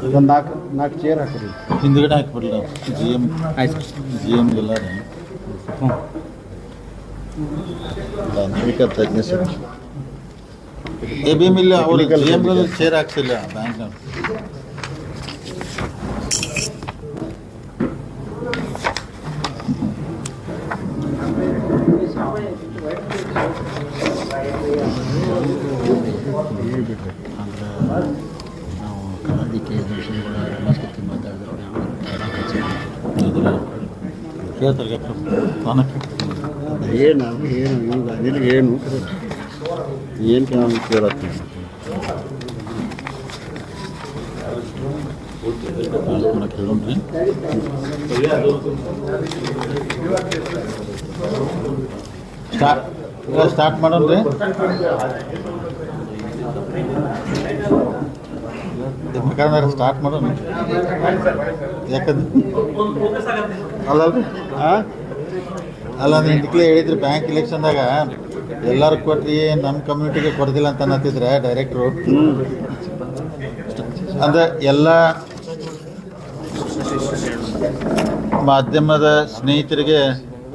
ಒಂದು ನಾಲ್ಕು ಚೇರ್ ಹಾಕಿರಿ, ಹಿಂದ್ಗಡೆ ಹಾಕಿಬಿಡಲ್ಲ. ಜಿ ಎಮ್ ಎಲ್ಲ ಎ ಬಿ ಎಮ್ ಇಲ್ಲ, ಅವ್ರು ಜಿ ಎಮ್ಗಳು ಚೇರ್ ಹಾಕ್ಸಿಲ್ಲ ಬ್ಯಾಂಕ್ನವ್ರು. ನಾವು ಕಲಾದಿಕ್ಕೆ ದರ್ಶನಗಳ ರಮೇಶ್ಕತ್ತಿ ಮಾತಾಡಿದ್ರೆ ಕೇಳ್ತಾರೆ ಏನು ಈಗ ನಿನಗೆ ಏನು ನಾವು ಕೇಳತ್ತೀವಿ. ಕೇಳೋಣ್ರಿ. ಸ್ಟಾರ್ಟ್ ಮಾಡೋಣ್ರಿ. ಬೇಕಾದ್ರೆ ಸ್ಟಾರ್ಟ್ ಮಾಡೋಣ. ಯಾಕಂದ್ರೆ ಅಲ್ಲ ಹಿಂದಕ್ಲೇ ಹೇಳಿದ್ರಿ, ಬ್ಯಾಂಕ್ ಇಲೆಕ್ಷನ್ದಾಗ ಎಲ್ಲರೂ ಕೊಟ್ರಿ, ನಮ್ಮ ಕಮ್ಯುನಿಟಿಗೆ ಕೊಡ್ದಿಲ್ಲ ಅಂತ ಅನ್ನತ್ತಿದ್ರೆ ಡೈರೆಕ್ಟ್ರು. ಅಂದರೆ ಎಲ್ಲ ಮಾಧ್ಯಮದ ಸ್ನೇಹಿತರಿಗೆ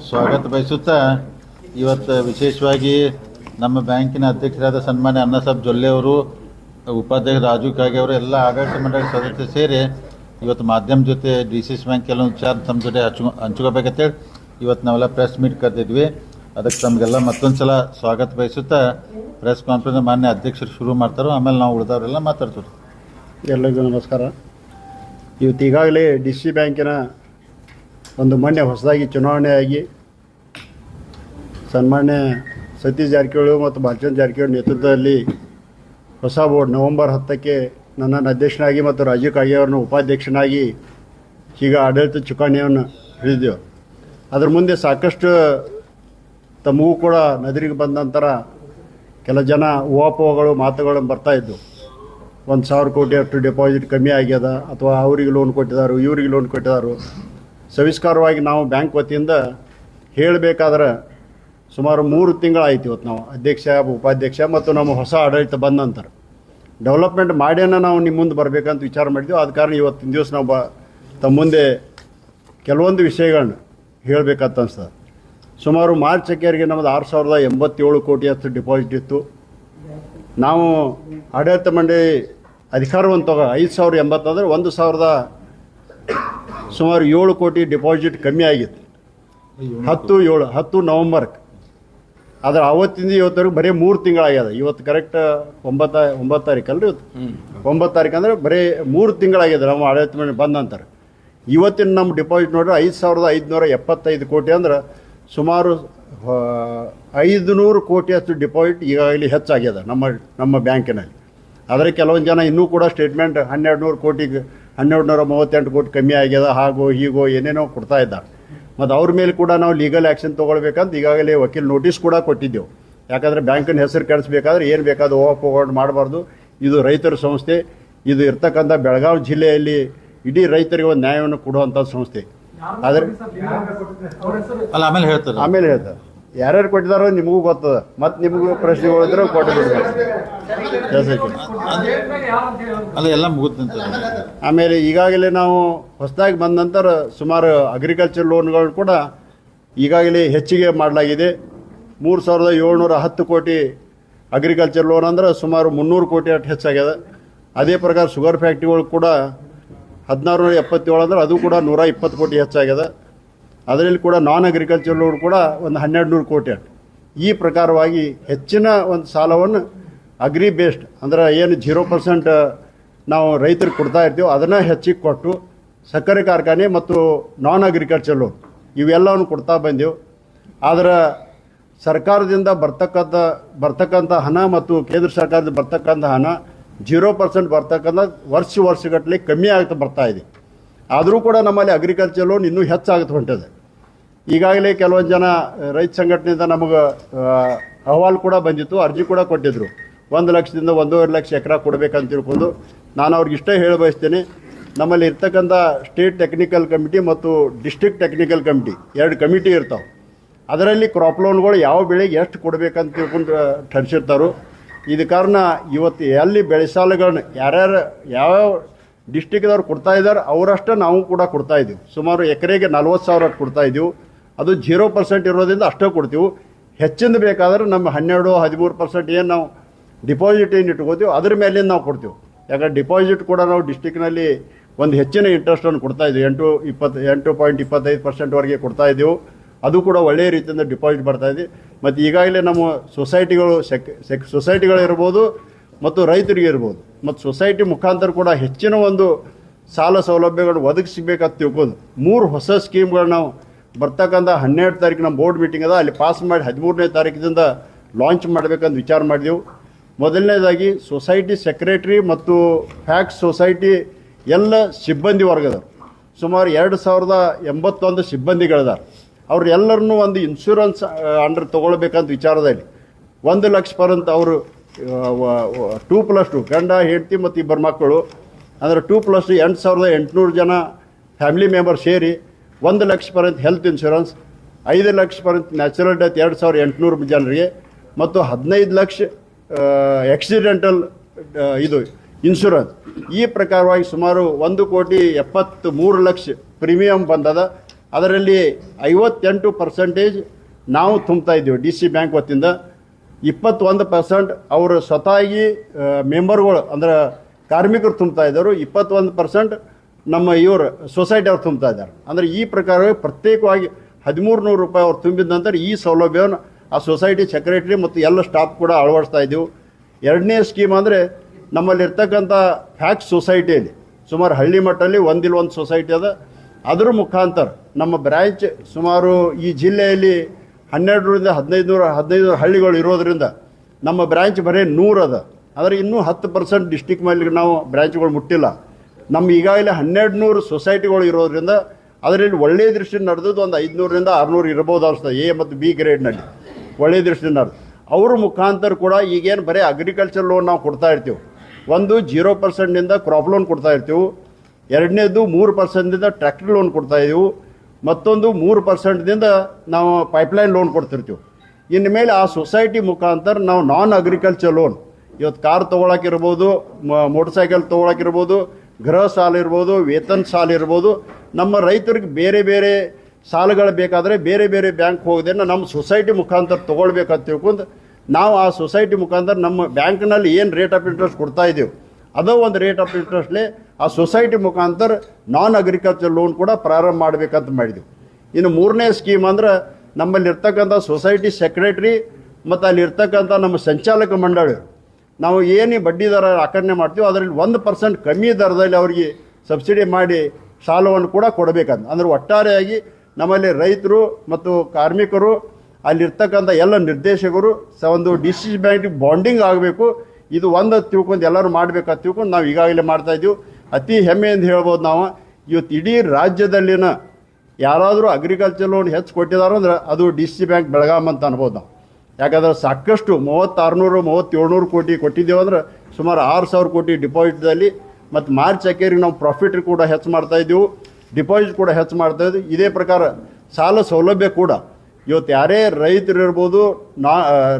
ಸ್ವಾಗತ ಬಯಸುತ್ತಾ, ಇವತ್ತು ವಿಶೇಷವಾಗಿ ನಮ್ಮ ಬ್ಯಾಂಕಿನ ಅಧ್ಯಕ್ಷರಾದ ಸನ್ಮಾನ್ಯ ಅನ್ನಸಾಬ್ ಜೊಲ್ಲೆ ಅವರು, ಉಪಾಧ್ಯಕ್ಷ ರಾಜು ಕಾಗೆ ಅವರು, ಎಲ್ಲ ಆಡಳಿತ ಮಂಡಳಿ ಸದಸ್ಯರು ಸೇರಿ ಇವತ್ತು ಮಾಧ್ಯಮ ಜೊತೆ DCS ಬ್ಯಾಂಕ್ ಕೆಲವೊಂದು ವಿಚಾರ ತಮ್ಮ ಜೊತೆ ಹಂಚ್ಕೋಬೇಕಂತೇಳಿ ಇವತ್ತು ನಾವೆಲ್ಲ ಪ್ರೆಸ್ ಮೀಟ್ ಕರೆದಿದ್ವಿ. ಅದಕ್ಕೆ ತಮಗೆಲ್ಲ ಮತ್ತೊಂದು ಸಲ ಸ್ವಾಗತ ಬಯಸುತ್ತಾ ಪ್ರೆಸ್ ಕಾನ್ಫರೆನ್ಸ್ ಮಾನ್ಯ ಅಧ್ಯಕ್ಷರು ಶುರು ಮಾಡ್ತಾರೋ, ಆಮೇಲೆ ನಾವು ಉಳಿದವರೆಲ್ಲ ಮಾತಾಡ್ತೀವಿ. ಎಲ್ಲರಿಗೂ ನಮಸ್ಕಾರ. ಇವತ್ತು ಈಗಾಗಲೇ DC ಬ್ಯಾಂಕಿನ ಒಂದು ಮೊನ್ನೆ ಹೊಸದಾಗಿ ಚುನಾವಣೆಯಾಗಿ ಸನ್ಮಾನ್ಯ ಸತೀಶ್ ಜಾರಕಿಹೊಳಿ ಮತ್ತು ಬಾಲಚಂದ್ರ ಜಾರಕಿಹೊಳಿ ನೇತೃತ್ವದಲ್ಲಿ ಹೊಸ ಬೋರ್ಡ್ ನವೆಂಬರ್ 10ಕ್ಕೆ ನನ್ನನ್ನು ಅಧ್ಯಕ್ಷನಾಗಿ ಮತ್ತು ರಾಜೀವ್ ಕಾಗೆ ಅವರನ್ನು ಉಪಾಧ್ಯಕ್ಷನಾಗಿ ಈಗ ಆಡಳಿತ ಚುಕ್ಕಾಣಿಯನ್ನು ಹಿಡಿದೆವು. ಅದ್ರ ಮುಂದೆ ಸಾಕಷ್ಟು ತಮಗೂ ಕೂಡ ನದಿರಿಗೆ ಬಂದ ನಂತರ ಕೆಲ ಜನ ಊಹಾಪೋಹಗಳು ಮಾತುಗಳು ಬರ್ತಾಯಿದ್ದು. 1,000 ಕೋಟಿ ಅಷ್ಟು ಡೆಪಾಸಿಟ್ ಕಮ್ಮಿ ಆಗ್ಯದ, ಅಥವಾ ಅವರಿಗೆ ಲೋನ್ ಕೊಟ್ಟಿದ್ದಾರೆ, ಇವರಿಗೆ ಲೋನ್ ಕೊಟ್ಟಿದ್ದಾರೆ. ಸವಿಸ್ಕಾರವಾಗಿ ನಾವು ಬ್ಯಾಂಕ್ ವತಿಯಿಂದ ಹೇಳಬೇಕಾದ್ರೆ ಸುಮಾರು 3 ತಿಂಗಳಾಯ್ತು ಇವತ್ತು ನಾವು ಅಧ್ಯಕ್ಷ, ಉಪಾಧ್ಯಕ್ಷ ಮತ್ತು ನಮ್ಮ ಹೊಸ ಆಡಳಿತ ಬಂದ ನಂತರ ಡೆವಲಪ್ಮೆಂಟ್ ಮಾಡ್ಯಾನ ನಾವು ನಿಮ್ಮ ಮುಂದೆ ಬರಬೇಕಂತ ವಿಚಾರ ಮಾಡಿದ್ವಿ. ಆದ ಕಾರಣ ಇವತ್ತಿನ ದಿವಸ ನಾವು ತಮ್ಮ ಮುಂದೆ ಕೆಲವೊಂದು ವಿಷಯಗಳನ್ನ ಹೇಳಬೇಕಂತ ಅನ್ಸ್ತದೆ. ಸುಮಾರು ಮಾರ್ಚ್ ಅಕ್ಕಿಯರಿಗೆ ನಮ್ಮದು 6,087 ಕೋಟಿ ಅಷ್ಟು ಡಿಪಾಸಿಟ್ ಇತ್ತು. ನಾವು ಆಡಳಿತ ಮಂಡಳಿ ಅಧಿಕಾರವಂತಾಗ 5,080 ಅಂದರೆ 1,000 ಸುಮಾರು 7 ಕೋಟಿ ಡಿಪಾಸಿಟ್ ಕಮ್ಮಿ ಆಗಿತ್ತು. 10 ನವಂಬರ್ಗೆ. ಆದರೆ ಅವತ್ತಿಂದ ಇವತ್ತವರೆಗೂ ಬರೀ 3 ತಿಂಗಳಾಗ್ಯದ. ಇವತ್ತು ಕರೆಕ್ಟ್ 9 ತಾರೀಕು ಅಲ್ರಿ, ಇವತ್ತು 9 ತಾರೀಕು ಅಂದರೆ ಬರೀ 3 ತಿಂಗಳಾಗ್ಯದ ನಮ್ಮ ಆಡಳಿತ ಮಂಡಳಿ ಬಂದ ನಂತರ. ಇವತ್ತಿನ ನಮ್ಮ ಡಿಪಾಸಿಟ್ ನೋಡ್ರೆ 5,575 ಕೋಟಿ ಅಂದ್ರೆ ಸುಮಾರು 500 ಕೋಟಿ ಅಷ್ಟು ಡಿಪಾಸಿಟ್ ಈಗಾಗಲೇ ಹೆಚ್ಚಾಗ್ಯದ ನಮ್ಮ ಬ್ಯಾಂಕಿನಲ್ಲಿ. ಆದರೆ ಕೆಲವೊಂದು ಜನ ಇನ್ನೂ ಕೂಡ ಸ್ಟೇಟ್ಮೆಂಟ್ 1,200 ಕೋಟಿಗೆ 1,238 ಕೋಟಿ ಕಮ್ಮಿ ಆಗ್ಯದ, ಹಾಗೋ ಹೀಗೋ ಏನೇನೋ ಕೊಡ್ತಾ ಇದ್ದಾರೆ. ಮತ್ತು ಅವ್ರ ಮೇಲೆ ಕೂಡ ನಾವು ಲೀಗಲ್ ಆ್ಯಕ್ಷನ್ ತೊಗೊಳ್ಬೇಕಂತ ಈಗಾಗಲೇ ವಕೀಲ್ ನೋಟಿಸ್ ಕೂಡ ಕೊಟ್ಟಿದ್ದೆವು. ಯಾಕಂದರೆ ಬ್ಯಾಂಕಿನ ಹೆಸರು ಕೆಡಿಸ್ಬೇಕಾದ್ರೆ ಏನು ಬೇಕಾದ ಹೋಗೋದು ಮಾಡಬಾರ್ದು. ಇದು ರೈತರ ಸಂಸ್ಥೆ, ಇದು ಇರ್ತಕ್ಕಂಥ ಬೆಳಗಾವಿ ಜಿಲ್ಲೆಯಲ್ಲಿ ಇಡೀ ರೈತರಿಗೆ ಒಂದು ನ್ಯಾಯವನ್ನು ಕೊಡುವಂಥ ಸಂಸ್ಥೆ. ಆದರೆ ಆಮೇಲೆ ಹೇಳ್ತಾರೆ ಯಾರ್ಯಾರು ಕೊಟ್ಟಿದಾರೋ ನಿಮಗೂ ಗೊತ್ತದ, ಮತ್ತು ನಿಮಗೂ ಪ್ರಶ್ನೆಗಳಿದ್ರೆ ಕೊಟ್ಟು ಬಿಡ್ಬೇಕು. ಎಲ್ಲ ಮುಗಿದಂತ. ಆಮೇಲೆ ಈಗಾಗಲೇ ನಾವು ಹೊಸದಾಗಿ ಬಂದ ನಂತರ ಸುಮಾರು ಅಗ್ರಿಕಲ್ಚರ್ ಲೋನ್ಗಳು ಕೂಡ ಈಗಾಗಲೇ ಹೆಚ್ಚಿಗೆ ಮಾಡಲಾಗಿದೆ. 3,710 ಕೋಟಿ ಅಗ್ರಿಕಲ್ಚರ್ ಲೋನ್ ಅಂದ್ರೆ ಸುಮಾರು 300 ಕೋಟಿ ಅಷ್ಟು ಹೆಚ್ಚಾಗ್ಯದ. ಅದೇ ಪ್ರಕಾರ ಶುಗರ್ ಫ್ಯಾಕ್ಟ್ರಿಗಳು ಕೂಡ 1,677 ಅಂದ್ರೆ ಅದು ಕೂಡ 120 ಕೋಟಿ ಹೆಚ್ಚಾಗ್ಯದ. ಅದರಲ್ಲಿ ಕೂಡ ನಾನ್ ಅಗ್ರಿಕಲ್ಚರ್ ಲೋನ್ ಕೂಡ ಒಂದು 1,200 ಕೋಟಿ ಅಷ್ಟು. ಈ ಪ್ರಕಾರವಾಗಿ ಹೆಚ್ಚಿನ ಒಂದು ಸಾಲವನ್ನು ಅಗ್ರಿ ಬೇಸ್ಡ್ ಅಂದ್ರೆ ಏನು 0% ನಾವು ರೈತರಿಗೆ ಕೊಡ್ತಾ ಇರ್ತೀವಿ ಅದನ್ನು ಹೆಚ್ಚಿಗೆ ಕೊಟ್ಟು ಸಕ್ಕರೆ ಕಾರ್ಖಾನೆ ಮತ್ತು ನಾನ್ ಅಗ್ರಿಕಲ್ಚರ್ ಲೋನ್ ಇವೆಲ್ಲವನ್ನು ಕೊಡ್ತಾ ಬಂದೆವು. ಆದರೆ ಸರ್ಕಾರದಿಂದ ಬರ್ತಕ್ಕಂಥ ಹಣ ಮತ್ತು ಕೇಂದ್ರ ಸರ್ಕಾರದಿಂದ ಬರ್ತಕ್ಕಂಥ ಹಣ 0% ಬರ್ತಕ್ಕಂಥ ವರ್ಷಗಟ್ಟಲೆ ಕಮ್ಮಿ ಆಗ್ತಾ ಬರ್ತಾ ಇದೆ. ಆದರೂ ಕೂಡ ನಮ್ಮಲ್ಲಿ ಅಗ್ರಿಕಲ್ಚರ್ ಲೋನ್ ಇನ್ನೂ ಹೆಚ್ಚಾಗುತ್ತೆ ಹೊಂಟಿದೆ. ಈಗಾಗಲೇ ಕೆಲವೊಂದು ಜನ ರೈತ ಸಂಘಟನೆಯಿಂದ ನಮಗೆ ಅಹವಾಲು ಕೂಡ ಬಂದಿತ್ತು, ಅರ್ಜಿ ಕೂಡ ಕೊಟ್ಟಿದ್ದರು. 1 ಲಕ್ಷದಿಂದ 1.5 ಲಕ್ಷ ಎಕರೆ ಕೊಡಬೇಕಂತ ತಿಳ್ಕೊಂಡು ನಾನು ಅವ್ರಿಗೆ ಇಷ್ಟೇ ಹೇಳ ಬಯಸ್ತೇನೆ. ನಮ್ಮಲ್ಲಿ ಇರ್ತಕ್ಕಂಥ ಸ್ಟೇಟ್ ಟೆಕ್ನಿಕಲ್ ಕಮಿಟಿ ಮತ್ತು ಡಿಸ್ಟ್ರಿಕ್ಟ್ ಟೆಕ್ನಿಕಲ್ ಕಮಿಟಿ 2 ಕಮಿಟಿ ಇರ್ತಾವೆ. ಅದರಲ್ಲಿ ಕ್ರಾಪ್ ಲೋನ್ಗಳು ಯಾವ ಬೆಳೆಗೆ ಎಷ್ಟು ಕೊಡಬೇಕಂತ ತಿಳ್ಕೊಂಡು ಠರಿಸಿರ್ತಾರೋ. ಇದು ಕಾರಣ ಇವತ್ತು ಎಲ್ಲಿ ಬೆಳೆ ಸಾಲಗಳನ್ನ ಯಾರ್ಯಾರು ಯಾವ್ಯಾವ ಡಿಸ್ಟಿಕ್ದವ್ರು ಕೊಡ್ತಾ ಇದ್ದಾರೆ ಅವರಷ್ಟೇ ನಾವು ಕೂಡ ಕೊಡ್ತಾ ಇದ್ದೀವಿ. ಸುಮಾರು ಎಕರೆಗೆ 40,000 ಕೊಡ್ತಾ ಇದ್ದೀವಿ. ಅದು 0% ಇರೋದ್ರಿಂದ ಅಷ್ಟೇ ಕೊಡ್ತೀವಿ. ಹೆಚ್ಚಿಂದ ಬೇಕಾದ್ರೆ ನಮ್ಮ 12-13% ಏನು ನಾವು ಡಿಪಾಸಿಟ್ ಏನು ಇಟ್ಕೋತೀವಿ ಅದ್ರ ಮೇಲಿಂದ ನಾವು ಕೊಡ್ತೀವಿ. ಯಾಕಂದ್ರೆ ಡಿಪಾಸಿಟ್ ಕೂಡ ನಾವು ಡಿಸ್ಟಿಕ್ನಲ್ಲಿ ಒಂದು ಹೆಚ್ಚಿನ ಇಂಟ್ರೆಸ್ಟನ್ನು ಕೊಡ್ತಾ ಇದ್ದೀವಿ. 8.25% ಕೊಡ್ತಾ ಇದ್ದೀವಿ. ಅದು ಕೂಡ ಒಳ್ಳೆಯ ರೀತಿಯಿಂದ ಡಿಪಾಸಿಟ್ ಬರ್ತಾ ಇದೆ. ಮತ್ತು ಈಗಾಗಲೇ ನಮ್ಮ ಸೊಸೈಟಿಗಳು ಸೊಸೈಟಿಗಳಿರ್ಬೋದು ಮತ್ತು ರೈತರಿಗೆ ಇರ್ಬೋದು ಮತ್ತು ಸೊಸೈಟಿ ಮುಖಾಂತರ ಕೂಡ ಹೆಚ್ಚಿನ ಒಂದು ಸಾಲ ಸೌಲಭ್ಯಗಳನ್ನು ಒದಗಿಸಬೇಕಂತ ತಿಳ್ಕೊಂಡು 3 ಹೊಸ ಸ್ಕೀಮ್ಗಳು ನಾವು ಬರ್ತಕ್ಕಂಥ 12 ತಾರೀಕು ನಮ್ಮ ಬೋರ್ಡ್ ಮೀಟಿಂಗ್ ಅದ ಅಲ್ಲಿ ಪಾಸ್ ಮಾಡಿ 13ನೇ ತಾರೀಕಿನಿಂದ ಲಾಂಚ್ ಮಾಡಬೇಕಂತ ವಿಚಾರ ಮಾಡಿದೆವು. ಮೊದಲನೇದಾಗಿ ಸೊಸೈಟಿ ಸೆಕ್ರೆಟ್ರಿ ಮತ್ತು ಫ್ಯಾಕ್ಸ್ ಸೊಸೈಟಿ ಎಲ್ಲ ಸಿಬ್ಬಂದಿ ವರ್ಗದವರು ಸುಮಾರು 2081 ಸಿಬ್ಬಂದಿಗಳಿದ್ದಾರೆ. ಅವ್ರೆಲ್ಲರನ್ನೂ ಒಂದು ಇನ್ಶೂರೆನ್ಸ್ ಅಂಡರ್ ತೊಗೊಳ್ಬೇಕಂತ ವಿಚಾರದಲ್ಲಿ 1 ಲಕ್ಷ ಪರ್ಯಂತ ಅವರು 2+2 ಗಂಡ ಹೆಂಡತಿ ಮತ್ತು 2 ಮಕ್ಕಳು ಅಂದರೆ 2+2 8,800 ಜನ ಫ್ಯಾಮಿಲಿ ಮೆಂಬರ್ ಸೇರಿ 1 ಲಕ್ಷ ಪರ್ಯಂತ ಹೆಲ್ತ್ ಇನ್ಶೂರೆನ್ಸ್, 5 ಲಕ್ಷ ಪರ್ಯಂತ ನ್ಯಾಚುರಲ್ ಡೆತ್ 2,800 ಜನರಿಗೆ ಮತ್ತು 15 ಲಕ್ಷ ಆಕ್ಸಿಡೆಂಟಲ್ ಇದು ಇನ್ಶೂರೆನ್ಸ್. ಈ ಪ್ರಕಾರವಾಗಿ ಸುಮಾರು 1,73,00,000 ಪ್ರೀಮಿಯಂ ಬಂದದ. ಅದರಲ್ಲಿ 58% ನಾವು ತುಂಬ್ತಾ ಇದ್ದೀವಿ DC ಬ್ಯಾಂಕ್ ವತಿಯಿಂದ. 21% ಅವರು ಸ್ವತಃ ಮೆಂಬರ್ಗಳು ಅಂದ್ರೆ ಕಾರ್ಮಿಕರು ತುಂಬ್ತಾ ಇದ್ದಾರೆ. 21% ನಮ್ಮ ಇವರು ಸೊಸೈಟಿ ಅವ್ರು ತುಂಬ್ತಾ ಇದ್ದಾರೆ. ಅಂದರೆ ಈ ಪ್ರಕಾರ ಪ್ರತ್ಯೇಕವಾಗಿ 1,300 ರೂಪಾಯಿ ಅವ್ರು ತುಂಬಿದ ನಂತರ ಈ ಸೌಲಭ್ಯವನ್ನು ಆ ಸೊಸೈಟಿ ಸೆಕ್ರೆಟರಿ ಮತ್ತು ಎಲ್ಲ ಸ್ಟಾಫ್ ಕೂಡ ಅಳವಡಿಸ್ತಾ ಇದ್ದೀವಿ. ಎರಡನೇ ಸ್ಕೀಮ್ ಅಂದರೆ ನಮ್ಮಲ್ಲಿರ್ತಕ್ಕಂಥ ಫ್ಯಾಕ್ಸ್ ಸೊಸೈಟಿಯಲ್ಲಿ ಸುಮಾರು ಹಳ್ಳಿ ಮಟ್ಟದಲ್ಲಿ ಒಂದು ಸೊಸೈಟಿ ಅದ. ಅದರ ಮುಖಾಂತರ ನಮ್ಮ ಬ್ರ್ಯಾಂಚ್ ಸುಮಾರು ಈ ಜಿಲ್ಲೆಯಲ್ಲಿ 12ರಿಂದ 15 ಹಳ್ಳಿಗಳು ಇರೋದರಿಂದ ನಮ್ಮ ಬ್ರ್ಯಾಂಚ್ ಬರೀ 100 ಅದ. ಆದರೆ ಇನ್ನೂ 10% ಡಿಸ್ಟಿಕ್ ಮೇಲೆ ನಾವು ಬ್ರ್ಯಾಂಚ್ಗಳು ಮುಟ್ಟಿಲ್ಲ. ನಮ್ಮ ಈಗಾಗಲೇ 1,200 ಸೊಸೈಟಿಗಳು ಇರೋದ್ರಿಂದ ಅದರಲ್ಲಿ ಒಳ್ಳೆಯ ದೃಷ್ಟಿ ನಡೆದದ್ದು ಒಂದು 500ರಿಂದ 600 ಇರ್ಬೋದು ಅನಿಸ್ತದೆ. A ಮತ್ತು B ಗ್ರೇಡ್ನಲ್ಲಿ ಒಳ್ಳೆಯ ದೃಷ್ಟಿ ನಡೆದು ಅವ್ರ ಮುಖಾಂತರ ಕೂಡ ಈಗೇನು ಬರೀ ಅಗ್ರಿಕಲ್ಚರ್ ಲೋನ್ ನಾವು ಕೊಡ್ತಾ ಇರ್ತೀವಿ. ಒಂದು 0%ನಿಂದ ಕ್ರಾಪ್ ಲೋನ್ ಕೊಡ್ತಾ ಇರ್ತೀವಿ. ಎರಡನೇದು 3%ದಿಂದ ಟ್ರ್ಯಾಕ್ಟರ್ ಲೋನ್ ಕೊಡ್ತಾ ಇದ್ದೀವಿ. ಮತ್ತೊಂದು 3%ದಿಂದ ನಾವು ಪೈಪ್ಲೈನ್ ಲೋನ್ ಕೊಡ್ತಿರ್ತೀವಿ. ಇನ್ನು ಮೇಲೆ ಆ ಸೊಸೈಟಿ ಮುಖಾಂತರ ನಾವು ನಾನ್ ಅಗ್ರಿಕಲ್ಚರ್ ಲೋನ್ ಇವತ್ತು ಕಾರ್ ತೊಗೊಳಕ್ಕಿರ್ಬೋದು, ಮೋಟರ್ ಸೈಕಲ್ ತೊಗೊಳಕ್ಕಿರ್ಬೋದು, ಗೃಹ ಸಾಲ ಇರ್ಬೋದು, ವೇತನ ಸಾಲ ಇರ್ಬೋದು. ನಮ್ಮ ರೈತರಿಗೆ ಬೇರೆ ಬೇರೆ ಸಾಲಗಳು ಬೇಕಾದರೆ ಬೇರೆ ಬೇರೆ ಬ್ಯಾಂಕ್ ಹೋಗೋದನ್ನು ನಮ್ಮ ಸೊಸೈಟಿ ಮುಖಾಂತರ ತೊಗೊಳ್ಬೇಕಂತ ತಿಳ್ಕೊಂಡು ನಾವು ಆ ಸೊಸೈಟಿ ಮುಖಾಂತರ ನಮ್ಮ ಬ್ಯಾಂಕ್ನಲ್ಲಿ ಏನು ರೇಟ್ ಆಫ್ ಇಂಟ್ರೆಸ್ಟ್ ಕೊಡ್ತಾ ಇದ್ದೀವಿ ಅದೋ ಒಂದು ರೇಟ್ ಆಫ್ ಇಂಟ್ರೆಸ್ಟ್ಲಿ ಆ ಸೊಸೈಟಿ ಮುಖಾಂತರ ನಾನ್ ಅಗ್ರಿಕಲ್ಚರ್ ಲೋನ್ ಕೂಡ ಪ್ರಾರಂಭ ಮಾಡಬೇಕಂತ ಮಾಡಿದ್ವಿ. ಇನ್ನು 3ನೇ ಸ್ಕೀಮ್ ಅಂದ್ರೆ ನಮ್ಮಲ್ಲಿರ್ತಕ್ಕಂಥ ಸೊಸೈಟಿ ಸೆಕ್ರೆಟ್ರಿ ಮತ್ತು ಅಲ್ಲಿರ್ತಕ್ಕಂಥ ನಮ್ಮ ಸಂಚಾಲಕ ಮಂಡಳಿ ನಾವು ಏನು ಬಡ್ಡಿ ದರ ಆಕರಣೆ ಮಾಡ್ತೀವಿ ಅದರಲ್ಲಿ 1% ಕಮ್ಮಿ ದರದಲ್ಲಿ ಅವರಿಗೆ ಸಬ್ಸಿಡಿ ಮಾಡಿ ಸಾಲವನ್ನು ಕೂಡ ಕೊಡಬೇಕಂತ. ಅಂದ್ರೆ ಒಟ್ಟಾರೆಯಾಗಿ ನಮ್ಮಲ್ಲಿ ರೈತರು ಮತ್ತು ಕಾರ್ಮಿಕರು ಅಲ್ಲಿರ್ತಕ್ಕಂಥ ಎಲ್ಲ ನಿರ್ದೇಶಕರು ಒಂದು DC ಬ್ಯಾಂಕಿಗೆ ಬಾಂಡಿಂಗ್ ಆಗಬೇಕು. ಇದು ಒಂದು ತಿಳ್ಕೊಂಡು ಎಲ್ಲರೂ ಮಾಡಬೇಕಂತ ತಿಳ್ಕೊಂಡು ನಾವು ಈಗಾಗಲೇ ಮಾಡ್ತಾಯಿದ್ದೀವಿ. ಅತಿ ಹೆಮ್ಮೆಯಿಂದ ಹೇಳ್ಬೋದು ನಾವು ಇವತ್ತು ಇಡೀ ರಾಜ್ಯದಲ್ಲಿನ ಯಾರಾದರೂ ಅಗ್ರಿಕಲ್ಚರ್ ಲೋನ್ ಹೆಚ್ಚು ಕೊಟ್ಟಿದಾರಂದ್ರೆ ಅದು DC ಬ್ಯಾಂಕ್ ಬೆಳಗಾಂ ಅಂತ ಅನ್ಬೋದು ನಾವು. ಯಾಕಂದ್ರೆ ಸಾಕಷ್ಟು 3600-3700 ಕೋಟಿ ಕೊಟ್ಟಿದ್ದೇವೆ ಅಂದ್ರೆ ಸುಮಾರು 6,000 ಕೋಟಿ ಡಿಪಾಸಿಟ್ದಲ್ಲಿ ಮತ್ತು ಮಾರ್ಚ್ ಅಕ್ಕೇರಿಗೆ ನಾವು ಪ್ರಾಫಿಟ್ ಕೂಡ ಹೆಚ್ಚು ಮಾಡ್ತಾಯಿದ್ದೀವಿ, ಡಿಪಾಸಿಟ್ ಕೂಡ ಹೆಚ್ಚು ಮಾಡ್ತಾಯಿದ್ವಿ. ಇದೇ ಪ್ರಕಾರ ಸಾಲ ಸೌಲಭ್ಯ ಕೂಡ ಇವತ್ತು ಯಾರೇ ರೈತರು ಇರ್ಬೋದು,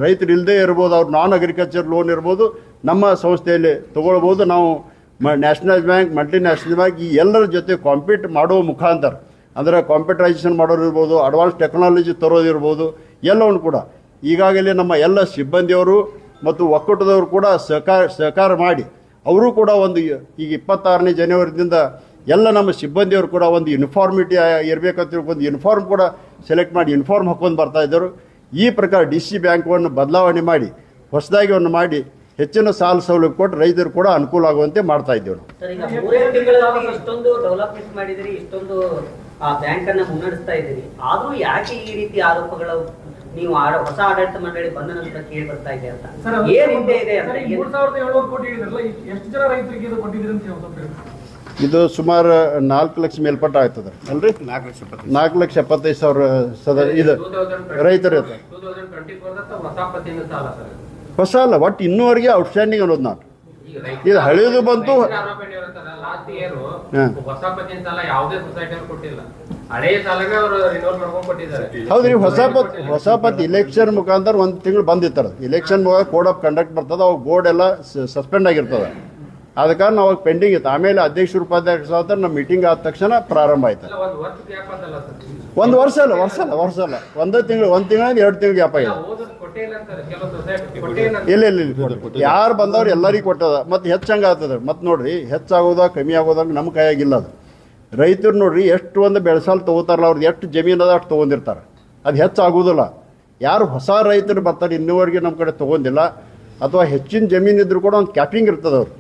ರೈತರು ಇಲ್ಲದೆ ಇರ್ಬೋದು, ಅವ್ರು ನಾನ್ ಅಗ್ರಿಕಲ್ಚರ್ ಲೋನ್ ಇರ್ಬೋದು ನಮ್ಮ ಸಂಸ್ಥೆಯಲ್ಲಿ ತೊಗೊಳ್ಬೋದು. ನಾವು ನ್ಯಾಷನಲ್ ಬ್ಯಾಂಕ್, ಮಲ್ಟಿನ್ಯಾಷನಲ್ ಬ್ಯಾಂಕ್ ಈ ಎಲ್ಲರ ಜೊತೆ ಕಾಂಪೀಟ್ ಮಾಡೋ ಮುಖಾಂತರ ಅಂದರೆ ಕಾಂಪ್ಯೂಟರೈಸೇಷನ್ ಮಾಡೋರು ಇರ್ಬೋದು, ಅಡ್ವಾನ್ಸ್ ಟೆಕ್ನಾಲಜಿ ತರೋದಿರ್ಬೋದು, ಎಲ್ಲವನ್ನು ಕೂಡ ಈಗಾಗಲೇ ನಮ್ಮ ಎಲ್ಲ ಸಿಬ್ಬಂದಿಯವರು ಮತ್ತು ಒಕ್ಕೂಟದವರು ಕೂಡ ಸಹಕಾರ ಮಾಡಿ ಅವರು ಕೂಡ ಒಂದು ಈಗ 26ನೇ ಜನವರಿದಿಂದ ಎಲ್ಲ ನಮ್ಮ ಸಿಬ್ಬಂದಿಯವರು ಕೂಡ ಒಂದು ಯೂನಿಫಾರ್ಮಿಟಿ ಇರಬೇಕಂತ ಒಂದು ಯೂನಿಫಾರ್ಮ್ ಕೂಡ ಸೆಲೆಕ್ಟ್ ಮಾಡಿ ಯೂನಿಫಾರ್ಮ್ ಹಾಕೊಂಡು ಬರ್ತಾಯಿದ್ದರು. ಈ ಪ್ರಕಾರ DC ಬ್ಯಾಂಕನ್ನು ಬದಲಾವಣೆ ಮಾಡಿ ಹೊಸದಾಗಿ ಒಂದು ಮಾಡಿ ಹೆಚ್ಚಿನ ಸಾಲ ಸೌಲಭ್ಯ ಕೊಟ್ಟು ರೈತರು ಕೂಡ ಅನುಕೂಲ ಆಗುವಂತೆ ಮಾಡ್ತಾ ಇದ್ದೇವೆ. ಇಷ್ಟೊಂದು ಡೆವಲಪ್ಮೆಂಟ್ ಮಾಡಿದಿರಿ, ಇಷ್ಟೊಂದು ಬ್ಯಾಂಕ್ ಅನ್ನ ಮುನ್ನಡೆಸ್ತಾ ಇದ್ದೀರಿ, ಆದ್ರೂ ಯಾಕೆ ಈ ರೀತಿ ಆರೋಪಗಳು ನೀವು ಹೊಸ ಆಡಳಿತ ಮಂಡಳಿ ಬಂದ ನಂತರ ಕೇಳಿ ಬರ್ತಾ ಇದೆ ಅಂತ? ಏನ್ ಹಿಂದೆ ಇದೆ ಅಂದ್ರೆ 3,700 ಕೋಟಿ ಹೇಳಿದ್ರಲ್ಲ, ಎಷ್ಟು ಜನ ರೈತರಿಗೆ ಇದು ಕೊಟ್ಟಿದ್ದೀರಿ ಅಂತ ಹೇಳಿ? ಇದು ಸುಮಾರು 4 ಲಕ್ಷ ಮೇಲ್ಪಟ್ಟ ಆಗ್ತದೆ ಅಲ್ರಿ. 4,75,000 ಇದು ರೈತರು ಹೊಸ ಅಲ್ಲ, ಒಟ್ಟು ಇನ್ನೂವರೆಗೆ ಔಟ್ಸ್ಟ್ಯಾಂಡಿಂಗ್ ಅನ್ನೋದು ನಾನು ಇದು ಹಳಿದು ಬಂತು. ಲಾಸ್ಟ್ ಇಯರ್ ಹಾಂ. ಹೊಸ ಪತ್ತಿನ ಸಾಲ ಯಾವುದೇ ಸೊಸೈಟಿ ಅವ್ರು ಕೊಟ್ಟಿಲ್ಲ, ಹಳೆ ಸಾಲನೇ ಅವರು ರಿನೋಲ್ ಮಾಡ್ಕೊಂಡು ಕೊಟ್ಟಿದ್ದಾರೆ. ಹೌದ್ರಿ, ಹೊಸ ಪತ್ ಇಲೆಕ್ಷನ್ ಮುಖಾಂತರ ಒಂದು ತಿಂಗಳು ಬಂದಿರ್ತಾರೆ. ಇಲೆಕ್ಷನ್ ಕೋಡ್ ಆಫ್ ಕಂಡಕ್ಟ್ ಬರ್ತದೆ, ಅವಾಗ ಬೋರ್ಡ್ ಎಲ್ಲ ಸಸ್ಪೆಂಡ್ ಆಗಿರ್ತದೆ. ಆದ ಕಾರಣ ಅವಾಗ ಪೆಂಡಿಂಗ್ ಇತ್ತು. ಆಮೇಲೆ ಅಧ್ಯಕ್ಷರು ಉಪಾಧ್ಯಕ್ಷ ಆದ್ರೆ ನಮ್ಮ ಮೀಟಿಂಗ್ ಆದ ತಕ್ಷಣ ಪ್ರಾರಂಭ ಆಯ್ತು. ಅಲ್ಲ, ಒಂದು ವರ್ಷ ಗ್ಯಾಪ್ ಅದಲ್ಲ ಸರ್, ಒಂದು ವರ್ಷ ಅಲ್ಲ ಒಂದೇ ತಿಂಗಳು, 1 ತಿಂಗಳಿಂದ 2 ತಿಂಗಳು ಗ್ಯಾಪ್ ಆಗಿದೆ. ಓದೋದು ಕೊಟ್ಟೇ ಇಲ್ಲ ಅಂತಾರೆ ಕೆಲವು ಸೊಸೈಟಿ, ಕೊಟ್ಟೇ ಇಲ್ಲ ಅಂತ. ಇಲ್ಲ ಯಾರು ಬಂದವ್ರು ಎಲ್ಲರಿಗೂ ಕೊಟ್ಟದ. ಮತ್ತು ಹೆಚ್ಚಂಗೆ ಆಗ್ತದೆ. ಮತ್ತು ನೋಡ್ರಿ, ಹೆಚ್ಚಾಗೋದಾಗ ಕಮ್ಮಿ ಆಗೋದಾಗ ನಮ್ಮ ಕೈಯಾಗಿಲ್ಲ. ಅದು ರೈತರು ನೋಡ್ರಿ ಎಷ್ಟು ಒಂದು ಬೆಳೆಸಾಲ ತೊಗೋತಾರಲ್ಲ, ಅವ್ರದ್ದು ಎಷ್ಟು ಜಮೀನು ಅದ ಅಷ್ಟು ತೊಗೊಂಡಿರ್ತಾರೆ. ಅದು ಹೆಚ್ಚಾಗೋದಿಲ್ಲ. ಯಾರು ಹೊಸ ರೈತರು ಬರ್ತಾರೆ ಇನ್ನೂವರೆಗೆ ನಮ್ಮ ಕಡೆ ತೊಗೊಂಡಿಲ್ಲ, ಅಥವಾ ಹೆಚ್ಚಿನ ಜಮೀನು ಇದ್ರೂ ಕೂಡ ಒಂದು ಕ್ಯಾಪಿಂಗ್ ಇರ್ತದೆ. ಅವ್ರು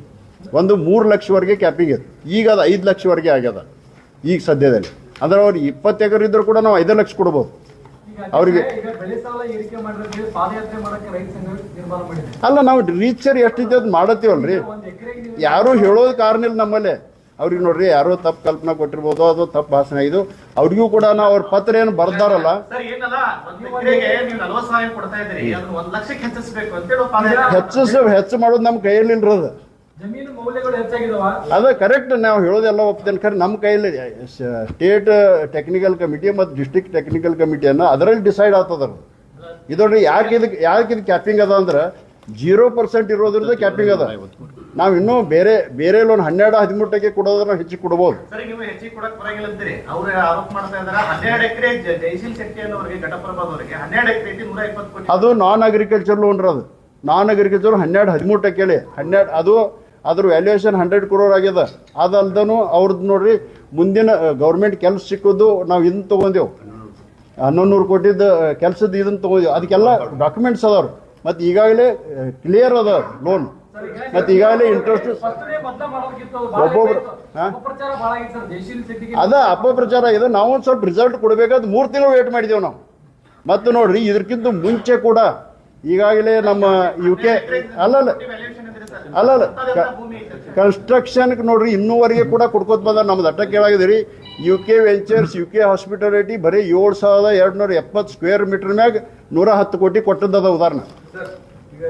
ಒಂದು 3 ಲಕ್ಷವರೆಗೆ ಕ್ಯಾಪಿಂಗ್ ಇತ್ತು. ಈಗ ಅದು 5 ಲಕ್ಷವರೆಗೆ ಆಗ್ಯದ ಈಗ ಸದ್ಯದಲ್ಲಿ. ಅಂದ್ರೆ ಅವ್ರು 20 ಎಕರೆ ಇದ್ರೂ ಕೂಡ ನಾವು 5 ಲಕ್ಷ ಕೊಡ್ಬೋದು ಅವ್ರಿಗೆ. ಈಗ ಬೆಳೆ ಸಾಲ ಏರಿಕೆ ಮಾಡಿದ್ರೆ ಪಾದಯಾತ್ರೆ ಮಾಡಕ್ಕೆ ರೈತ ಸಂಘ ತೀರ್ಮಾನ ಮಾಡಿದೆ. ಅಲ್ಲ, ನಾವು ರೀಚರ್ ಎಷ್ಟಿದೆ ಅದು ಮಾಡತ್ತೀವಲ್ರಿ. ಒಂದು ಎಕರೆಗೆ ನೀವು ಯಾರೂ ಹೇಳೋದು ಕಾರಣ ಇಲ್ಲ ನಮ್ಮಲ್ಲಿ. ಅವ್ರಿಗೆ ನೋಡ್ರಿ, ಯಾರೋ ತಪ್ಪು ಕಲ್ಪನಾ ಕೊಟ್ಟಿರ್ಬೋದು, ಅದು ತಪ್ಪು ಭಾಷಣ. ಇದು ಅವ್ರಿಗೂ ಕೂಡ ನಾವು ಅವ್ರ ಪತ್ರ ಏನು ಬರ್ದಾರಲ್ಲ, ಸರ್ ಏನಲ್ಲ, ಒಂದ್ ಎಕರೆಗೆ ನೀವು 40,000 ಕೊಡ್ತಾ ಇದ್ರಿ, ಅದನ್ನ 1 ಲಕ್ಷಕ್ಕೆ ಹೆಚ್ಚಿಸಬೇಕು ಅಂತೇಳಿ ಹೆಚ್ಚು ಮಾಡೋದು ನಮ್ಮ ಕೈಯಲ್ಲಿ ಇಲ್ರದ. ಜಮೀನು ಮೌಲ್ಯಗಳು ಹೆಚ್ಚಾಗಿದಾವ. ಅದ ಕರೆಕ್ಟ್, ನಾವು ಹೇಳೋದೆಲ್ಲ ಒಪ್ತೇನೆ. ಖರೆ ನಮ್ಮ ಕೈಯಲ್ಲಿ ಸ್ಟೇಟ್ ಟೆಕ್ನಿಕಲ್ ಕಮಿಟಿ ಮತ್ತು ಡಿಸ್ಟ್ರಿಕ್ಟ್ ಟೆಕ್ನಿಕಲ್ ಕಮಿಟಿಯನ್ನು ಅದರಲ್ಲಿ ಡಿಸೈಡ್ ಆಗ್ತದ. ಇದೊಡ್ರಿ ಯಾಕೆ ಇದು ಕ್ಯಾಪಿಂಗ್ ಅದ ಅಂದ್ರೆ 0% ಇರೋದ್ರಿಂದ ಕ್ಯಾಪಿಂಗ್ ಅದ. ನಾವು ಇನ್ನೂ ಬೇರೆ ಲೋನ್ 12-13% ಕೊಡೋದ್ರ ಹೆಚ್ಚಿಗೆ ಕೊಡ್ಬೋದು. ಸರಿ, ನೀವು ಹೆಚ್ಚಿಗೆ ಕೊಡಕ್ ಬರಂಗಿಲ್ಲ ಅಂತೀರಿ. ಅವ್ರು ಆರೋಪ ಮಾಡ್ತಾ ಇದಾರೆ 12 ಎಕರೆ ಜೈಶೀಲ್ ಶೆಟ್ಟಿ ಅನ್ನೋರಿಗೆ, ಘಟಪ್ರಭಾದವರಿಗೆ 12 ಎಕರೆ 120 ಕೋಟಿ. ಅದು ನಾನ್ ಅಗ್ರಿಕಲ್ಚರ್ ಲೋನ್ ರೀ. ಅದು ನಾನ್ ಅಗ್ರಿಕಲ್ಚರ್ 12-13% 12 ಅದು ಅದ್ರ ವ್ಯಾಲ್ಯೂಯೇಷನ್ 100 crore ಆಗ್ಯದ. ಅದಲ್ದನು ಅವ್ರದ್ದು ನೋಡ್ರಿ, ಮುಂದಿನ ಗೌರ್ಮೆಂಟ್ ಕೆಲಸ ಸಿಕ್ಕೋದು ನಾವು ಇದನ್ನ ತೊಗೊಂಡೇವು, 1100 ಕೋಟಿದ ಕೆಲಸದ ಇದನ್ನ ತೊಗೊಂಡೇವು. ಅದಕ್ಕೆಲ್ಲ ಡಾಕ್ಯುಮೆಂಟ್ಸ್ ಅದಾವ್ರು. ಮತ್ತು ಈಗಾಗಲೇ ಕ್ಲಿಯರ್ ಅದ ಲೋನ್. ಮತ್ತು ಈಗಾಗಲೇ ಇಂಟ್ರೆಸ್ಟ್ ಒಬ್ಬೊಬ್ರು ಅಪಪ್ರಚಾರ ಬಹಳ ಆಗಿತ್ತು ಸರ್ ಜೈಶೀಲ್ ಶೆಟ್ಟಿಗೆ. ಅದ ಅಪಪ್ರಚಾರ ಆಗಿದೆ. ನಾವು ಒಂದು ಸ್ವಲ್ಪ ರಿಸಲ್ಟ್ ಕೊಡಬೇಕಾದ್ರೆ 3 ತಿಂಗಳು ವೇಟ್ ಮಾಡಿದ್ದೇವೆ ನಾವು. ಮತ್ತು ನೋಡ್ರಿ, ಇದಕ್ಕಿಂತ ಮುಂಚೆ ಕೂಡ ಈಗಾಗಲೇ ನಮ್ಮ UK ಅಲ್ಲಲ್ಲ ಕನ್ಸ್ಟ್ರಕ್ಷನ್ಗೆ ನೋಡ್ರಿ ಇನ್ನೂವರೆಗೆ ಕೂಡ ಕೊಡ್ಕೋತ ಬಂದ. ನಮ್ದು ಅಟ್ಟ ಕೇಳಾಗಿದೆ ರೀ. UK ವೆಂಚರ್ಸ್, UK ಹಾಸ್ಪಿಟಾಲಿಟಿ ಬರೀ 7,270 ಸ್ಕ್ವೇರ್ ಮೀಟರ್ ಮ್ಯಾಗ 110 ಕೋಟಿ ಕೊಟ್ಟದ್ದದ ಉದಾಹರಣೆ.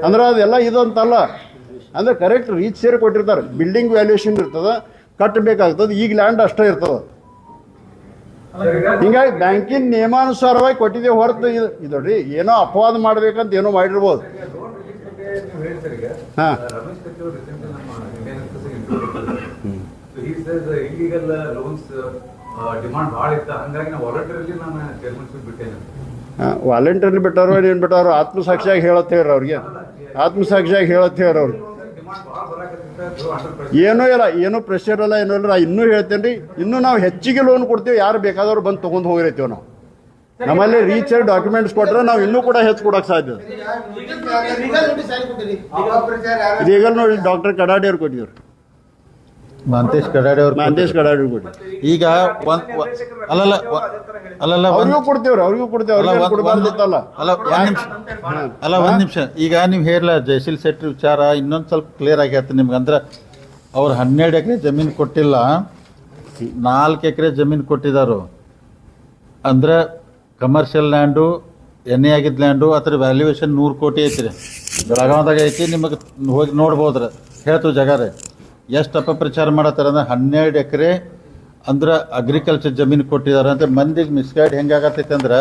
ಅಂದ್ರೆ ಅದೆಲ್ಲ ಇದು ಅಂತಲ್ಲ, ಅಂದ್ರೆ ಕರೆಕ್ಟ್ ರೀಚ್ ಸೇರಿ ಕೊಟ್ಟಿರ್ತಾರೆ. ಬಿಲ್ಡಿಂಗ್ ವ್ಯಾಲ್ಯೂಯೇಷನ್ ಇರ್ತದ, ಕಟ್ಟಬೇಕಾಗ್ತದೆ. ಈಗ ಲ್ಯಾಂಡ್ ಅಷ್ಟೇ ಇರ್ತದ. ಹಿಂಗಾಗಿ ಬ್ಯಾಂಕಿನ ನಿಯಮಾನುಸಾರವಾಗಿ ಕೊಟ್ಟಿದ್ದೇವೆ ಹೊರತು ಇದು ನೋಡ್ರಿ, ಏನೋ ಅಪವಾದ ಮಾಡ್ಬೇಕಂತ ಏನೋ ಮಾಡಿರ್ಬೋದು. ಹಾಂ, ವಾಲಂಟಿಯರ್ಲಿ ಬಿಟ್ಟಾರೋ ಏನು ಬಿಟ್ಟಾರೋ ಆತ್ಮಸಾಕ್ಷಿಯಾಗಿ ಹೇಳತ್ತೇವ್ರಿ ಅವ್ರಿಗೆ. ಆತ್ಮಸಾಕ್ಷಿಯಾಗಿ ಹೇಳತ್ತೇವ್ರಿ ಅವ್ರಿಗೆ. ಏನೂ ಇಲ್ಲ, ಏನೂ ಪ್ರೆಷರ್ ಇಲ್ಲ, ಏನೂ ಇಲ್ಲ. ಇನ್ನೂ ಹೇಳ್ತೇನೆ ರೀ, ಇನ್ನೂ ನಾವು ಹೆಚ್ಚಿಗೆ ಲೋನ್ ಕೊಡ್ತೀವಿ. ಯಾರು ಬೇಕಾದವ್ರು ಬಂದು ತೊಗೊಂಡು ಹೋಗಿರ್ತೀವಿ ನಾವು. ನಮ್ಮಲ್ಲಿ ರೀಚರ್ ಡಾಕ್ಯುಮೆಂಟ್ಸ್ ಕೊಟ್ಟರೆ ನಾವು ಇನ್ನೂ ಕೂಡ ಹೆಚ್ಚು ಕೊಡೋಕೆ ಸಾಧ್ಯ. ಇದೀಗ ನೋಡಿ ಡಾಕ್ಟರ್ ಕಡಾಡಿ ಅವ್ರು ಕೊಟ್ಟಿದ್ರು, ಮಹಂತೇಶ್ ಕಡಾಡಿ ಅವ್ರು ಕೊಟ್ಟಿದ್ರು. ಈಗ ಅವ್ರಿಗೂ ಕೊಡ್ತೇವ್ರಿ, ಕೊಡಬಾರ್ದಿತ್ತಲ್ಲ. ಒಂದ್ ನಿಮಿಷ. ಈಗ ನೀವು ಹೇಳಲ್ಲ ಜೈಶೀಲ್ ಶೆಟ್ಟಿ ವಿಚಾರ ಇನ್ನೊಂದು ಸ್ವಲ್ಪ ಕ್ಲಿಯರ್ ಆಗಿ ಹೇಳ್ತೀನಿ ನಿಮ್ಗೆ. ಅಂದ್ರೆ ಅವ್ರು 12 ಎಕರೆ ಜಮೀನು ಕೊಟ್ಟಿಲ್ಲ, 4 ಎಕರೆ ಜಮೀನು ಕೊಟ್ಟಿದ್ದಾರು. ಅಂದ್ರೆ ಕಮರ್ಷಿಯಲ್ ಲ್ಯಾಂಡು, ಎಣ್ಣೆ ಆಗಿದ್ದ ಲ್ಯಾಂಡು, ಅದ್ರ ವ್ಯಾಲ್ಯೂಯೇಷನ್ 100 ಕೋಟಿ ಐತ್ರಿ. ಬೆಳಗಾವದಾಗ ಐತಿ, ನಿಮಗೆ ಹೋಗಿ ನೋಡ್ಬೋದ್ರಿ. ಹೇಳ್ತೀವಿ ಜಾಗ ರೀ. ಎಷ್ಟು ಅಪಪ್ರಚಾರ ಮಾಡತ್ತಾರ ಅಂದ್ರೆ 12 ಎಕರೆ ಅಂದ್ರೆ ಅಗ್ರಿಕಲ್ಚರ್ ಜಮೀನು ಕೊಟ್ಟಿದ್ದಾರೆ ಅಂತ. ಮಂದಿಗೆ ಮಿಸ್ಗೈಡ್ ಹೆಂಗಾಗತ್ತೈತೆ ಅಂದ್ರೆ,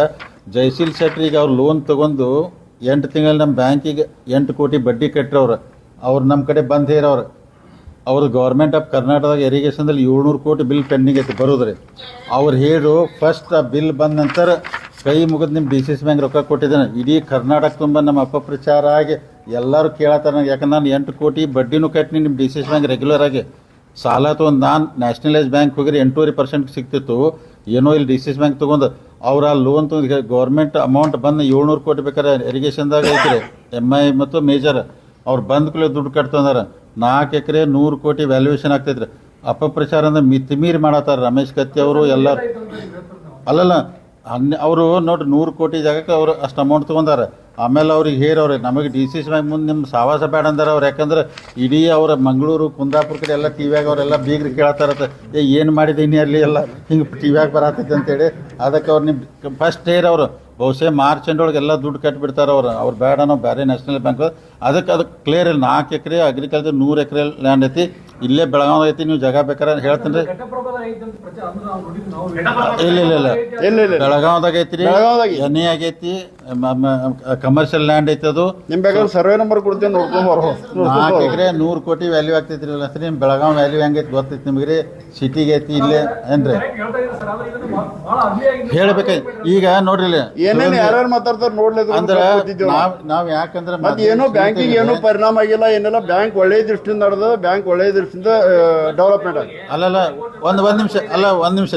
ಜೈಶೀಲ್ ಶೆಟ್ರಿಗೆ ಅವ್ರು ಲೋನ್ ತೊಗೊಂಡು 8 ತಿಂಗಳಲ್ಲಿ ನಮ್ಮ ಬ್ಯಾಂಕಿಗೆ 8 ಕೋಟಿ ಬಡ್ಡಿ ಕಟ್ಟಿರವ್ರು. ಅವ್ರು ನಮ್ಮ ಕಡೆ ಬಂದು ಹೇರವ್ರು. ಅವ್ರು ಗೌರ್ಮೆಂಟ್ ಆಫ್ ಕರ್ನಾಟಕದಾಗ ಇರಿಗೇಷನ್ದಲ್ಲಿ 700 ಕೋಟಿ ಬಿಲ್ ಪೆಂಡಿಂಗ್ ಐತಿ ಬರೋದ್ರಿ. ಅವ್ರು ಹೇಳು ಫಸ್ಟ್ ಆ ಬಿಲ್ ಬಂದ ನಂತರ ಕೈ ಮುಗಿದು ನಿಮ್ಮ DCC ಬ್ಯಾಂಕ್ ರೊಕ್ಕ ಕೊಟ್ಟಿದ್ದಾನೆ. ಇಡೀ ಕರ್ನಾಟಕ ತುಂಬ ನಮ್ಮ ಅಪಪ್ರಚಾರ ಆಗಿ ಎಲ್ಲರೂ ಕೇಳತ್ತಾರ. ಯಾಕಂದ್ರೆ ನಾನು 8 ಕೋಟಿ ಬಡ್ಡಿನೂ ಕಟ್ಟಿನಿ ನಿಮ್ಮ DCC ಬ್ಯಾಂಕ್ ರೆಗ್ಯುಲರ್ ಆಗಿ. ಸಾಲ ತೊಗೊಂಡು ನಾನು ನ್ಯಾಷನಲೈಸ್ ಬ್ಯಾಂಕ್ ಹೋಗಿರಿ 8.5% ಸಿಗ್ತಿತ್ತು. ಏನೋ ಇಲ್ಲಿ DCC ಬ್ಯಾಂಕ್ ತೊಗೊಂಡು ಅವ್ರು ಆ ಲೋನ್ ತೊಗೊಂಡು ಗೌರ್ಮೆಂಟ್ ಅಮೌಂಟ್ ಬಂದು 700 ಕೋಟಿ ಬೇಕಾದ್ರೆ ಇರಿಗೇಷನ್ದಾಗ ಐತ್ರಿ, MI ಮತ್ತು ಮೇಜರ್. ಅವ್ರು ಬಂದ ಕೂಡಲೇ ದುಡ್ಡು ಕಟ್ತಂದಾರ. 4 ಎಕರೆ 100 ಕೋಟಿ ವ್ಯಾಲ್ಯೂಯೇಷನ್ ಆಗ್ತೈತ್ರಿ. ಅಪಪ್ರಚಾರ ಅಂದ್ರೆ ಮಿತಿಮೀರಿ ಮಾಡತ್ತಾರ ರಮೇಶ್ ಕತ್ತಿ ಅವರು ಎಲ್ಲರೂ. ಅಲ್ಲಲ್ಲ, ಅವರು ನೋಡ್ರಿ 100 ಕೋಟಿ ಜಾಗಕ್ಕೆ ಅವ್ರು ಅಷ್ಟು ಅಮೌಂಟ್ ತೊಗೊಂಡಾರ. ಆಮೇಲೆ ಅವ್ರಿಗೆ ಹೇರವ್ರೆ ನಮಗೆ DCC ಬ್ಯಾಂಕ್ ಮುಂದೆ ನಿಮ್ಮ ಸಾವಾಸ ಬೇಡ ಅಂದಾರ ಅವ್ರು. ಯಾಕಂದ್ರೆ ಇಡೀ ಅವ್ರ ಮಂಗಳೂರು ಕುಂದಾಪುರ ಕಡೆ ಎಲ್ಲ ಟಿವ್ಯಾಗ ಅವರೆಲ್ಲ ಬೀಗ್ರಿ ಕೇಳತ್ತಾರತ್ತೆ, ಏನು ಮಾಡಿದ್ದೀನಿ ಅಲ್ಲಿ ಎಲ್ಲ ಹಿಂಗೆ ಟಿವ್ಯಾಗ ಬರತ್ತೈತೆ ಅಂತೇಳಿ. ಅದಕ್ಕೆ ಅವ್ರು ನಿಮ್ಮ ಫಸ್ಟ್ ಹೇರವ್ರು ಬಹುಶಃ ಮಾರ್ಚ್ ಎಂಡ್ ಒಳಗೆ ಎಲ್ಲ ದುಡ್ಡು ಕಟ್ಟಿಬಿಡ್ತಾರೆ ಅವ್ರು ಬೇಡ ನಾವು ಬೇರೆ ನ್ಯಾಷನಲ್ ಬ್ಯಾಂಕ್ ಅದಕ್ಕೆ ಕ್ಲಿಯರ್ ಇಲ್ಲ. 4 ಎಕರೆ ಅಗ್ರಿಕಲ್ಚರ್ 100 ಎಕರೆ ಲ್ಯಾಂಡ್ ಐತಿ, ಇಲ್ಲೇ ಬೆಳಗಾವ್ ಐತಿ, ನೀವು ಜಾಗ ಬೇಕಾರೆ ಹೇಳ್ತೀನಿ ರೀ. ಘಟಪ್ರಭಾವ ಐತೆ ಅಂತ ಪ್ರಚಾರ ಅಂದ್ರೆ ನಾವು ನೋಡಿದ್ವಿ ನಾವು ಇಲ್ಲ ಬೆಳಗಾವ್ದಾಗ ಐತ್ರಿ, ಎಣ್ಣೆ ಆಗೈತಿ, ಕಮರ್ಷಿಯಲ್ ಲ್ಯಾಂಡ್ ಐತಿ. ಅದು ನಿಮ್ ಬೇಕಾದ್ರೆ ಸರ್ವೆ ನಂಬರ್ ಕೊಡ್ತೀನಿ ನೋಡ್ಕೊಂಡ್ 4 ಎಕರೆ 100 ಕೋಟಿ ವ್ಯಾಲ್ಯೂ ಆಗ್ತೈತ್ರಿ. ನಿಮ್ ಬೆಳಗಾವ್ ವ್ಯಾಲ್ಯೂ ಹೆಂಗೈತಿ ಗೊತ್ತೈತಿ ನಿಮ್ಗೆ ರೀ? ಸಿಟಿಗೆ ಐತಿ ಇಲ್ಲೇ ಏನ್ರಿ ಹೇಳ್ತಾ ಇದ್ದಾರೆ ಸರ್. ಆದ್ರೆ ಇದನ್ನು ಬಹಳ ಅರ್ಲಿ ಆಗಿದೆ ಹೇಳ್ಬೇಕ. ಈಗ ನೋಡ್ರಿ ಏನೇನು ಯಾರ್ಯಾರು ಮಾತಾಡ್ತಾರೆ ನೋಡ್ಲಿದ್ದು ಅಂದ್ರೆ ನಾವ್ ಯಾಕಂದ್ರೆ ಮತ್ತೆ ಏನೋ ಬ್ಯಾಂಕಿಗೆ ಏನೂ ಪರಿಣಾಮ ಆಗಿಲ್ಲ ಏನಿಲ್ಲ. ಬ್ಯಾಂಕ್ ಒಳ್ಳೆ ದೃಷ್ಟಿಯಿಂದ ನಡೆದ, ಬ್ಯಾಂಕ್ ಒಳ್ಳೆ ದೃಷ್ಟಿಯಿಂದ ಡೆವಲಪ್ಮೆಂಟ್ ಆಗಿದೆ. ಅಲ್ಲಲ್ಲ ಒಂದ್ ನಿಮಿಷ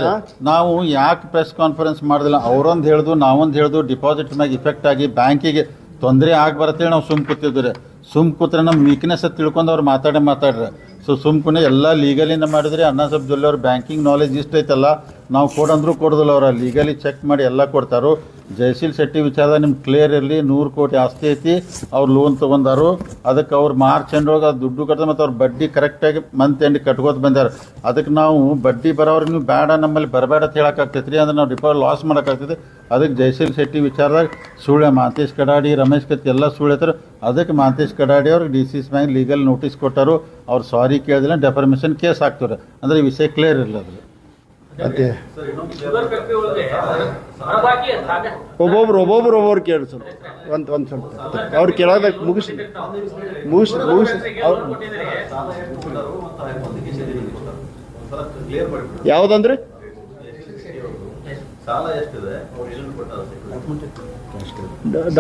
ನಾವು ಯಾಕೆ ಪ್ರೆಸ್ ಕಾನ್ಫರೆನ್ಸ್ ಮಾಡಿದಿಲ್ಲ? ಅವ್ರೊಂದು ಹೇಳ್ದು ನಾವೊಂದು ಹೇಳ್ದು ಡಿಪಾಸಿಟ್ ಮ್ಯಾಗ ಇಫೆಕ್ಟ್ ಆಗಿ ಬ್ಯಾಂಕಿಗೆ ತೊಂದರೆ ಆಗ್ಬರತ್ತೇಳಿ ನಾವು ಸುಮ್ ಕೂತಿದ್ವಿ. ಸುಮ್ ಕೂತ್ರೆ ನಮ್ಮ ವೀಕ್ನೆಸ್ ತಿಳ್ಕೊಂಡು ಅವ್ರು ಮಾತಾಡ್ರಿ. ಸೊ ಸುಮ್ಕುನೆ ಎಲ್ಲ ಲೀಗಲಿಂದ ಮಾಡಿದ್ರಿ. ಅಣ್ಣಾ ಸಾಹೇಬ್ ಜೊಲ್ಲೆ ಅವ್ರ ಬ್ಯಾಂಕಿಂಗ್ ನಾಲೆಜ್ ಇಷ್ಟ ಐತಲ್ಲ, ನಾವು ಕೊಡಂದ್ರೂ ಕೊಡೋದಿಲ್ಲ. ಅವ್ರ ಲೀಗಲಿ ಚೆಕ್ ಮಾಡಿ ಎಲ್ಲ ಕೊಡ್ತಾರೋ. ಜಯಶೀಲ್ ಶೆಟ್ಟಿ ವಿಚಾರ ನಿಮ್ಗೆ ಕ್ಲಿಯರ್ ಇರಲಿ. 100 ಕೋಟಿ ಆಸ್ತಿ ಐತಿ, ಅವ್ರು ಲೋನ್ ತೊಗೊಂಡಾರು. ಅದಕ್ಕೆ ಅವ್ರು ಮಾರ್ಚ್ ಎಂಡ್ ಒಳಗೆ ದುಡ್ಡು ಕಟ್ತಾರೆ ಮತ್ತು ಅವ್ರು ಬಡ್ಡಿ ಕರೆಕ್ಟಾಗಿ ಮಂತ್ ಎಂಡ್ ಕಟ್ಕೋತ ಬಂದಾರೆ. ಅದಕ್ಕೆ ನಾವು ಬಡ್ಡಿ ಬರೋವ್ರಿಗೆ ನೀವು ಬೇಡ ನಮ್ಮಲ್ಲಿ ಬರಬೇಡ ಅಂತ ಹೇಳೋಕ್ಕಾಗ್ತೈತೆ ರೀ. ಅಂದ್ರೆ ನಾವು ಡಿಪಾಸಿಟ್ ಲಾಸ್ ಮಾಡೋಕ್ಕಾಗ್ತೈತೆ. ಅದಕ್ಕೆ ಜಯಶೀಲ್ ಶೆಟ್ಟಿ ವಿಚಾರದಾಗ ಸುಳ್ಳೆ ಮಾಂತೇಶ್ ಕಡಾಡಿ, ರಮೇಶ್ ಕತ್ತಿ ಎಲ್ಲ ಸುಳ್ಳು ಐತಾರೆ. ಅದಕ್ಕೆ ಮಾಂತೇಶ್ ಕಡಾಡಿ ಅವ್ರಿಗೆ DCS ಬ್ಯಾಂಕ್ ಲೀಗಲ್ ನೋಟಿಸ್ ಕೊಟ್ಟರು. ಅವ್ರು ಸಾರಿ ಕೇಳಿದಿಲ್ಲ, ಡೆಫರ್ಮೇಷನ್ ಕೇಸ್ ಹಾಕ್ತಾರೆ. ಅಂದರೆ ಈ ವಿಷಯ ಕ್ಲಿಯರ್ ಇರಲಿಲ್ಲ. ಅದು ಮತ್ತೆ ಶುಗರ್ ಫ್ಯಾಕ್ಟ್ರಿ ಒಳಗೆ ಹೊರಬಾಕಿ ಸಾಧ್ಯ ಒಬ್ಬೊಬ್ರು ಕೇಳಿ ಸರ್. ಒಂದು ಸ್ವಲ್ಪ ಅವ್ರು ಕೇಳೋದಾಗ ಮುಗಿಸಿ ಯಾವುದಂದ್ರೆ